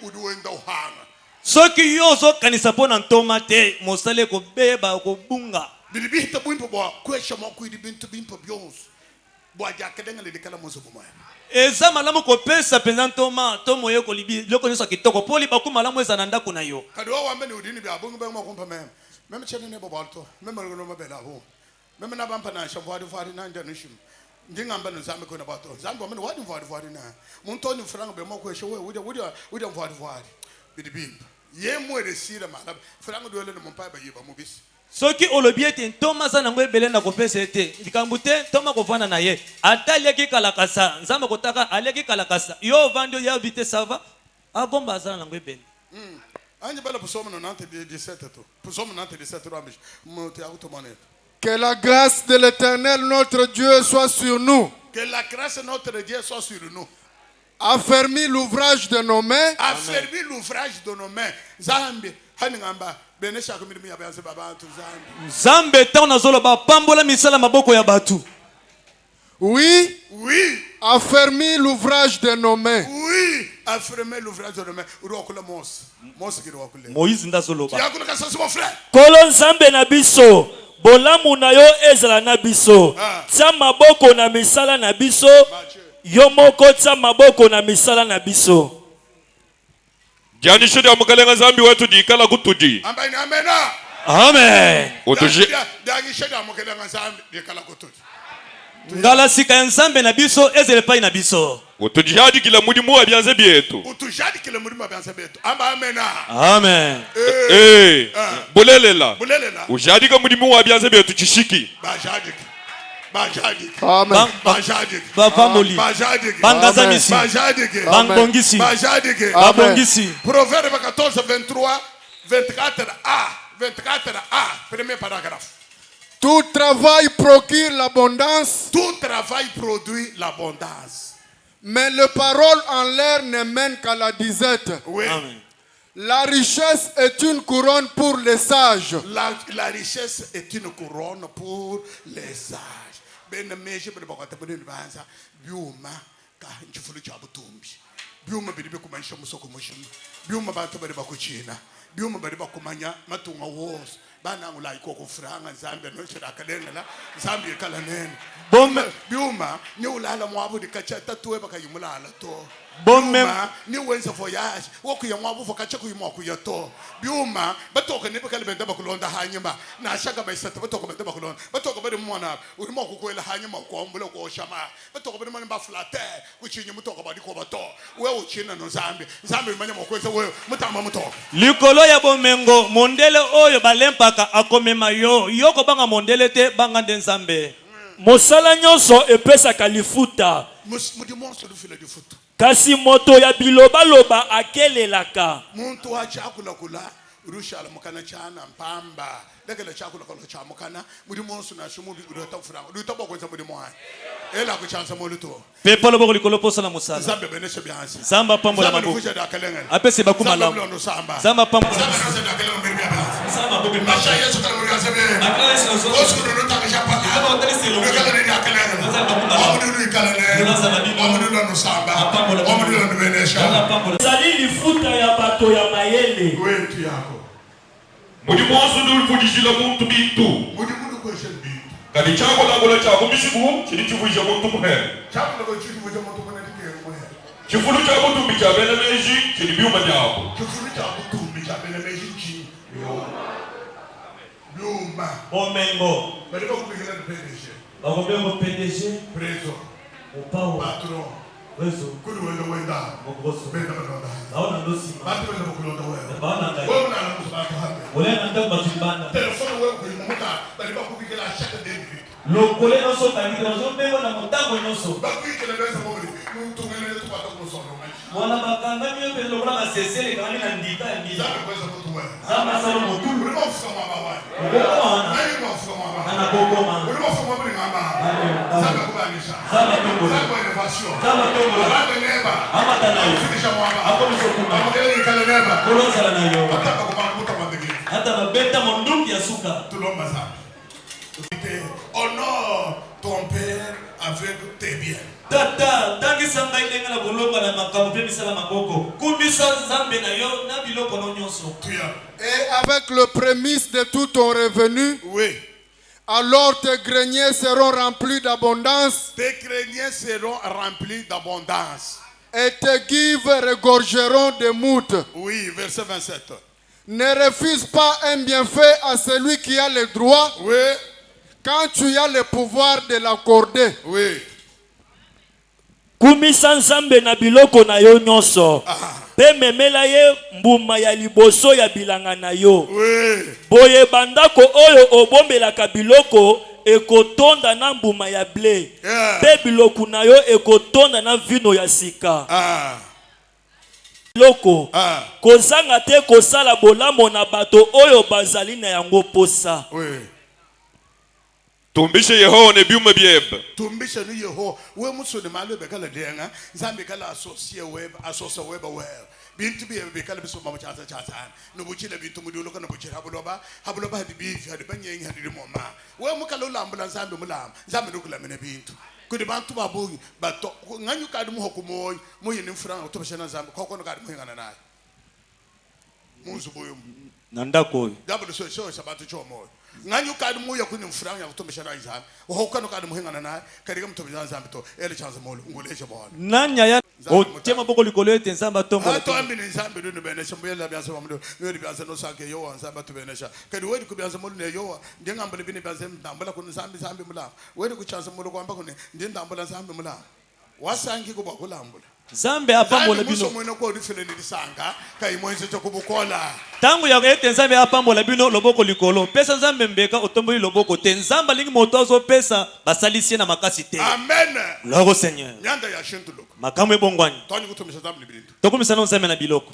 uduenda uhanga soki yozo kanisa pona ntoma te mosale ko beba ko bunga bilibita bwimpo bwa kwesha makwidi bintu bimpo byonso eza malamu kopesa penza ntoma to moye kolibi loko nyonso kitoko poli baku malamu eza na ndako na yo kadi wa wambe ni udini bya bungu bengo makumpa meme chene ne bobalto meme ngono mabela ho meme na bampa na shavwadi fari na ndana shim ndingamba nzambe kona bato zambe wamene wadi mvwadi na muntu oni franga be moko esho we udia mvwadi bidibimba ye mwere sira mala franga dole ne mompa ba yiba mubisi soki olobi ete ntoma aza nango ebele na kopesa ete likambo te ntoma kovanda na ye ata aliaki kalakasa nzambe kotaka aliaki kalakasa yo ovandi oyabi te sava abomba aza nango ebele anje bala pusoma 97 to pusoma 97 ramish mote akutomane. Que la grâce de l'Éternel notre Dieu soit sur nous. Que la grâce de notre Dieu soit sur nous. Affermis l'ouvrage de nos mains. Affermis l'ouvrage de nos mains. Zambi haningamba benesha kumiri ya banze babantu zambi. Zambe tana zolo ba pambola misala maboko ya batu. Oui. Oui. Affermis l'ouvrage de nos mains. Oui. Affermis l'ouvrage de nos mains. Urokula Mose. Mose ki urokula. Moïse ndazolo ba. Yakuna kasasi mon frère. Kolon Zambe na biso. Bolamu na yo ezala na biso. Tia maboko na misala na biso. Yo moko tia maboko na misala na biso. Jani shida mukalenga Zambi wetu dikala kutudi. Ambaini amena. Amen. Otuji. Dagi shida mukalenga Zambi dikala kutudi. Ngala sika ya Nzambe na biso ezele pai na biso. Utujihadi kila mudimu wa byanze byetu. Utujihadi kila mudimu wa byanze byetu. Amba amena. Amen. Bulelela. Bulelela. Ujihadi ka mudimu wa byanze byetu chishiki. Bajadi. Bajadi. Amen. Bajadi. Bafamoli. Bajadi. Bangazamisi. Bajadi. Bangongisi. Bajadi. Bangongisi. Proverbe 14, 23, 24a. 24a. Premier paragraphe. Tout travail procure l'abondance. Tout travail produit l'abondance. Mais le parole en l'air ne mène qu'à la disette. Oui. Amen. La richesse est une couronne pour les sages. La richesse est une couronne pour les sages. Ben meje bele bakata bele banza biuma ka nchifulu cha butumbi. Biuma bele bekumanisha musoko mushima. Biuma bantu bele bakuchina. Biuma bele bakumanya matunga wos. Bana ngula ikoko franga Zambia no chira kalengela Zambia kala nene. Bombe biuma ni ulala mwabu dikacha tatuwe bakayimulala to. Bombe ni wenza voyage woku ya mwabu fokacha kuyimo kuyato. Biuma batoka ne bakale benda bakulonda hanyuma na shaka baisata batoka benda bakulonda batoka bade mwana urimo kukwela hanyuma ko mbule ko shama batoka bade mwana baflate kuchinyi mutoka badi ko bato we uchina no Zambia manya mokweza we mutamba mutoka likolo ya bomengo mondele oyo balempaka akomema yo yoko banga mondele te banga Nzambe mosala nyonso epesaka lifuta mudimonso dufile difuta kasi moto ya biloba loba akelelaka muntu achakula kula rushala mukana chana mpamba lekele chakula kolo cha mukana mudimonso na shumuli urota franga lutaba kwenza mudimoha ela kuchanza moluto pepolo boko likolo posa na musala Zambia benesha byansi Zamba pambola maboko apese bakuma la Zamba pambola Zamba bobe masha Yesu kala muri azabe akala yesu zo osu no takisha pa Zamba hotelisi lo kala ni akala omudu kala ne omudu no samba omudu no benesha zali lifuta ya bato ya mayele wetu yako Mudimonso dul fudishila muntu bitu. mudimundu kweshe bitu Kadi chako langola chako misibu chini chivuja muntu muhe. chakula ko chitu vuja muntu mwana dikero muhe Chifulu cha muntu bicha bene meji chini biuma nyako. chifuru cha kutumbi cha bene meji chi biuma bomengo bali ko kubikela PDG bakobengo PDG preso opao patron wezo kuli wenda wenda mokoso benda benda naona ndosi batu wenda kulonda wewe baona ngai wewe unala kusabata hapo ole nanda batubana telefone wewe kuimuka bali ko kubikela chaque début lokole no so tangi no so bengo na motango no so bakuyikela beza mobili muntu ngene tupata kusoro wana bakanga myo pe lokona basesele kama na ndika ndiza zabe kweza mtu wewe zama salo motu ulimo fuka mwa baba ngoma nani mwa fuka mwa baba ana gogoma ulimo fuka mwa baba ngamba zabe kubanisha zama tongo zabe innovation zama tongo zabe neba amata nayo fikisha mwa baba hapo msokuma amukele ikale neba kolonza na yo ataka kumakuta mandegi hata babeta monduki ya suka tulomba sana honore ton père avec tes biens tata tangi sanga ilenga na bolomba na makambo pe misala maboko kumbisa Nzambe na yo na biloko no nyonso tu as Et avec le prémisse de tout ton revenu, oui Alors tes greniers seront remplis d'abondance. Tes greniers seront remplis d'abondance. Et tes gyves regorgeront de moutes. Oui, verset 27. Ne refuse pas un bienfait à celui qui a le droit. Oui. Quand tu as le pouvoir de l'accorder. Oui. Kumisa nzambe na biloko na yo nyonso. Pe memela ye mbuma ya liboso ya bilanga na yo. Oui. Boye bandako oyo obombelaka biloko ekotonda na mbuma ya ble. Pe biloko na yo ekotonda na vino ya sika. Biloko. Kozanga te kosala bolamo na bato oyo bazali na yango posa. Oui. Tumbishe Yehowa ne biume bieb. Tumbishe ni Yehowa. We muso de malo bekala denga. Zambe kala associate web, associate web aware. Bintu bi bekala biso mama chata chata. No buchile bintu mudulo kana buchile habuloba hadi bifi hadi banye hadi mama. We mukala ulambula zambe mulam. Zambe nukula mene bintu. Kudi bantu babu bato nganyu kadi mu hokumoy mu yini mfranga utobashana zambe ko kono kadi muhingana naye. Munzu boyo. Nandako. Double so sabatu chomo. Nganyu kadi mu yakuni mfranga utobashana izana. Hokono kadi muhingana naye kadi gamutobashana zambe to ele chance molo nguleshe bona. Nanya ya otema boko likolo ete nzamba tombo. Ato ambini nzambe do benesha mbuyela byanza bamudo. Nwe byanza no sanke yo nzamba to benesha. Kadi wedi kubyanza molo ne yo ndingambule bini byanza ndambula kun nzambe mula. Wedi ku chance molo kwamba kun ndindambula nzambe mula. Wasangi kuba kulambula. Nzambe apambola bino. Muso mwene ko rifele ni disanga kai mwenze to kubukola. Tangu ya ete nzambe apambola bino loboko likolo. Pesa nzambe mbeka otomboli loboko te nzamba lingi moto azo pesa basalisie na makasi te. Amen. Logo Seigneur. Nyanda ya shintulo. Makamwe bongwani. Toni kutumisha nzambe libintu. Tokumisa no nzambe na biloko.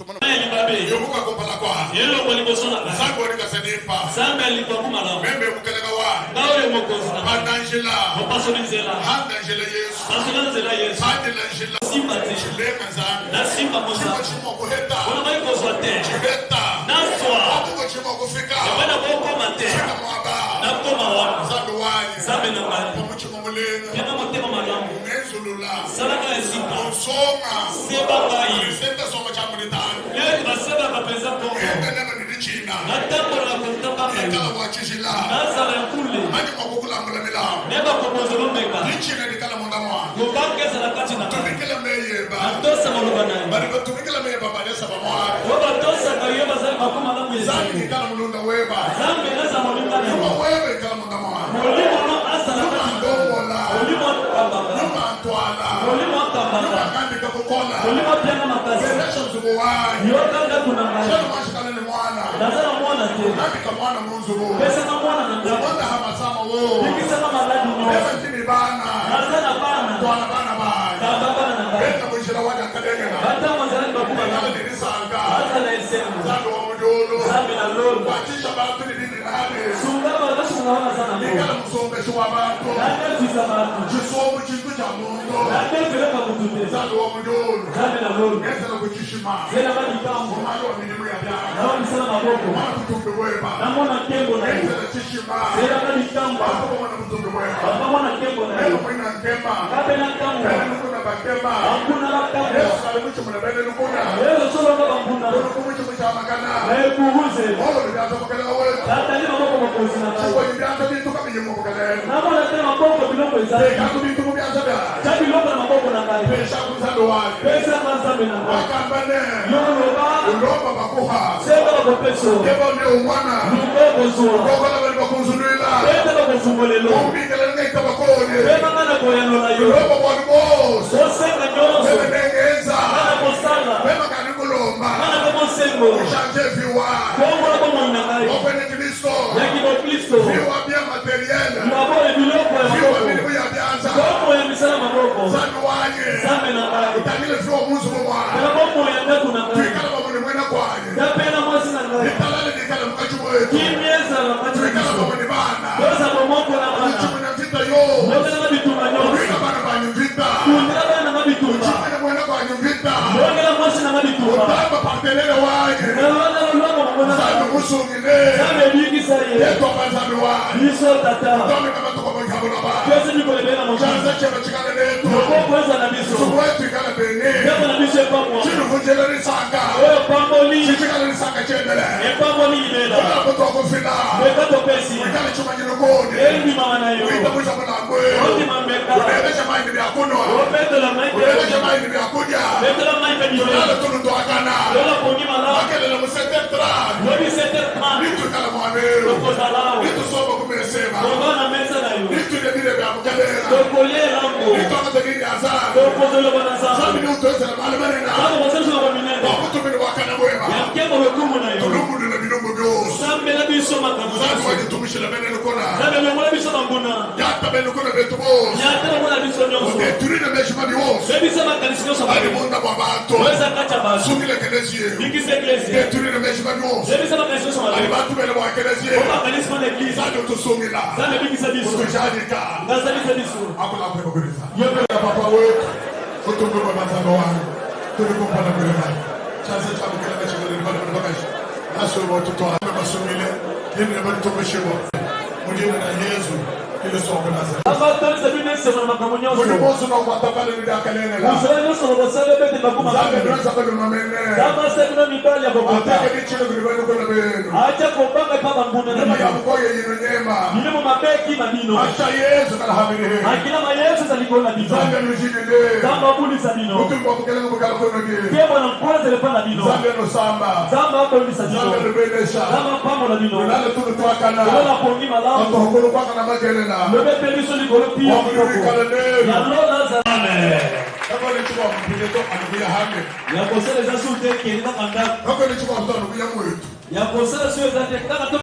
Yobuka kompala kwa. Yelo ko libosona. Nzambe oli kasenepa. Nzambe alikuwa kumala. Membe mukelega wa. Nawe mokozi. Bandangela. Opasonizela. Handangela Yesu. Pasonizela Yesu. Handangela. Simba te. Leka nzambe. Na simba mosa. Chimo kuheta. Ona mai kozwa te. Chibeta. Naswa. Abuko chimo kufika. Bana boko mate. Chimo mwaba. Na koma wa. Nzambe wani. Nzambe na ngani. Pomo chimo mulenga. Pena motema malamu. Ngenzulula. Salaka ya simba. Soma. Seba kai. Senta soma chamulitani. Leo baseba kapeza kongo. Ende nema nidichina. Natambo la kutapa kai. Ekala wachishila. Nazala ya kule. Mani makukula mbula milamu. Neba komozo lombeka. Nichina nikala mundamwa. Ngokangeza la kati na. Tumikila meyeba. Atosa malubana. Bari tumikila meyeba badesa bamwa. Oba tosa kayeba zali makoma lamu Zambi yesu. nikala mulunda weba. Zambe nasa molinga na. Yuma weba ikala mundamwa. Molimo no asa la Yuma kati. ndongola. Molimo kambaba. Yuma antwala. Molimo kambaba. Yuma kandi kakukola. Molimo pianga makazi. Sesha mzubu wanyi. Yokanga kuna ngai. Shana mashikana ni mwana. Nazala mwana te. Nami kamwana munzubu. Pesa na mwana na ndako. Mwanda hamasama wo. Nikisa na maladi no. Eba ntini bana. Nazala bana. Twana bana bana. Kambaba na ngai. Benda mwijira wadi akadengena. Hata mwanzani bakuma Kala lamu. nirisanga. Hata na esemu. Zambi wa mudolo. Zambe na lolo. Wachisha bantu ni dini nani. Sungaba na sungaba sana mo. Nikala msombeshi wa bantu. Nande tuza bantu. Chisomu chintu cha mungu. Nande peleka mutute. Zambi wa mudolo. Zambe na lolo. Ngeza na kuchishima. Zela bani kambo. Umalo wa minimu ya byana. Nawa misala maboko. Mwana kutumbi weba. Namona kembo na Ngeza yo. na chishima. Zela bani kambo. Wako mwana kutumbi weba. Baba mwana kembo na Elo yo. mwina nkema. Kabe na kambo. Elo nukuna bakema. Hakuna la kambo. Yesu kalimuchi muna bele nukuna. Leo solo baba mbuna. Elo kumuchi mcha makana. Kuhuze. Olo bibianza mukele weba. Tata ni maboko makozi na Chukwa ngai. bibianza bintu kabinyi mukele. Namona tena maboko biloko ezali. Kaku bintu mubianza bya. Tabi biloko na maboko na ngai. Pesha kuzalo wani. Pesa na Nzambe na ngai. Wakambane. Yoloba. Ulomba bakuha. Sema bakopeso. Debo ne umwana. Luboko zuwa. Kokola bali bakunzulila. Pesa bakofungolelo. Umbikele ngaita bakone. Pema ngana koyano na yo. Ulomba kwa boss. Osenga nyonso. Bebe nengeza. Ngana kosala. Bema kani kulomba. Ngana komosengo. Chanje viwa. Kongo la komo na ngai. Open Kristo. Yaki bo Kristo. Viwa bien materiel. Mabole biloko ya Viwa maboko. minimu ya bianza. Kongo ya misala maboko. Zanu wanye. Nzambe na ngai. Utangile viwa muzu mwa. Kana bomo ya ndaku na ngai. Tukala babuni mwena kwanye. Yapena mwasi na ngai. Nitalale nikala mkachu wetu. Kimyeza la Tukala machikiso. babuni bana. Koza bomoko na bana. Uchimu na vita yo. Mwaka na bituma nyonso. Wika bana banyu vita. Kundira bana na bituma. Uchimu na mwena banyu vita. Mwaka na mwasi na bituma. Utamba partenere wanye. Na wana lolo mwana. Zanu musungile. Zabe bigi saye. Yeto banzanu wanye. Biso tata. Tome kama tuko mwenye Yesu niko lebena moja. Noko kwanza na biso. Nako na biso epamwa. Oyo pamboli. Epamoli ibela. Mekato pesi. Endi mama na yo. Ondi mambeka. Opeto la maike. Opeto la maike ni ibela. Lola pongi mala. Lobi setetma. Loko zalao. Loko na mesa na yo. Loko ye lambo. Loko zolo banaza. Sabo wasesu na waminendo. Yamkemo hukumu na yo. Sambe la biso makamu. Sambe la biso mambuna. Yata la biso nyonso. Sebisa makanisi nyonso. Weza kacha basu. Bikisi eklesi. Sebisa makanisi nyonso. Oba kanisi mwana eklesi. Sambe bikisa biso. Ngazalisa biso. Yope ya papa wetu. Kutumbuwa mazalo wangu. Tulikumpana kulema. Chanza chabu kila mechi kwa nilipana kwa bagashi. Naso watoto wa masumile. Yini nabali topeshebo. Mujina na Yesu. Ile soko naza. Abatali sabine sema makamunyoso. Mulibozo na kwa tabale ndiakalene la. Musala nyoso na basale bete bakuma. Zambe ndoza kwa mamene. Kama sema mitali ya bokota. Atake bichilo kulibani kwa beno. Acha kumbanga papa mbuna na ya mkoye yino nyema. Nilimo mabeki mabino. Acha Yesu kala hamile. Akina ma Yesu zalikona bino. Zambe nujidile. Zamba buli sabino. Mutumbo kukele mukala kono ge. Kemo na mkwaze le pana bino. Zambe no samba. Zamba hapo ni sabino. Zambe lubelesha. Zamba pamo na bino. Nalo tunu twakana. Lola pongi malamu. Ato hokolo kwaka na magelela. Lebe peliso ni kolo pia. Ya lola za. Amen. Kama ni chukua mpileto anukuya hame. Ya kosele za sulte kenda kanda. Kama ni chukua mpileto anukuya mwetu. Ya kosele suyo za tekana.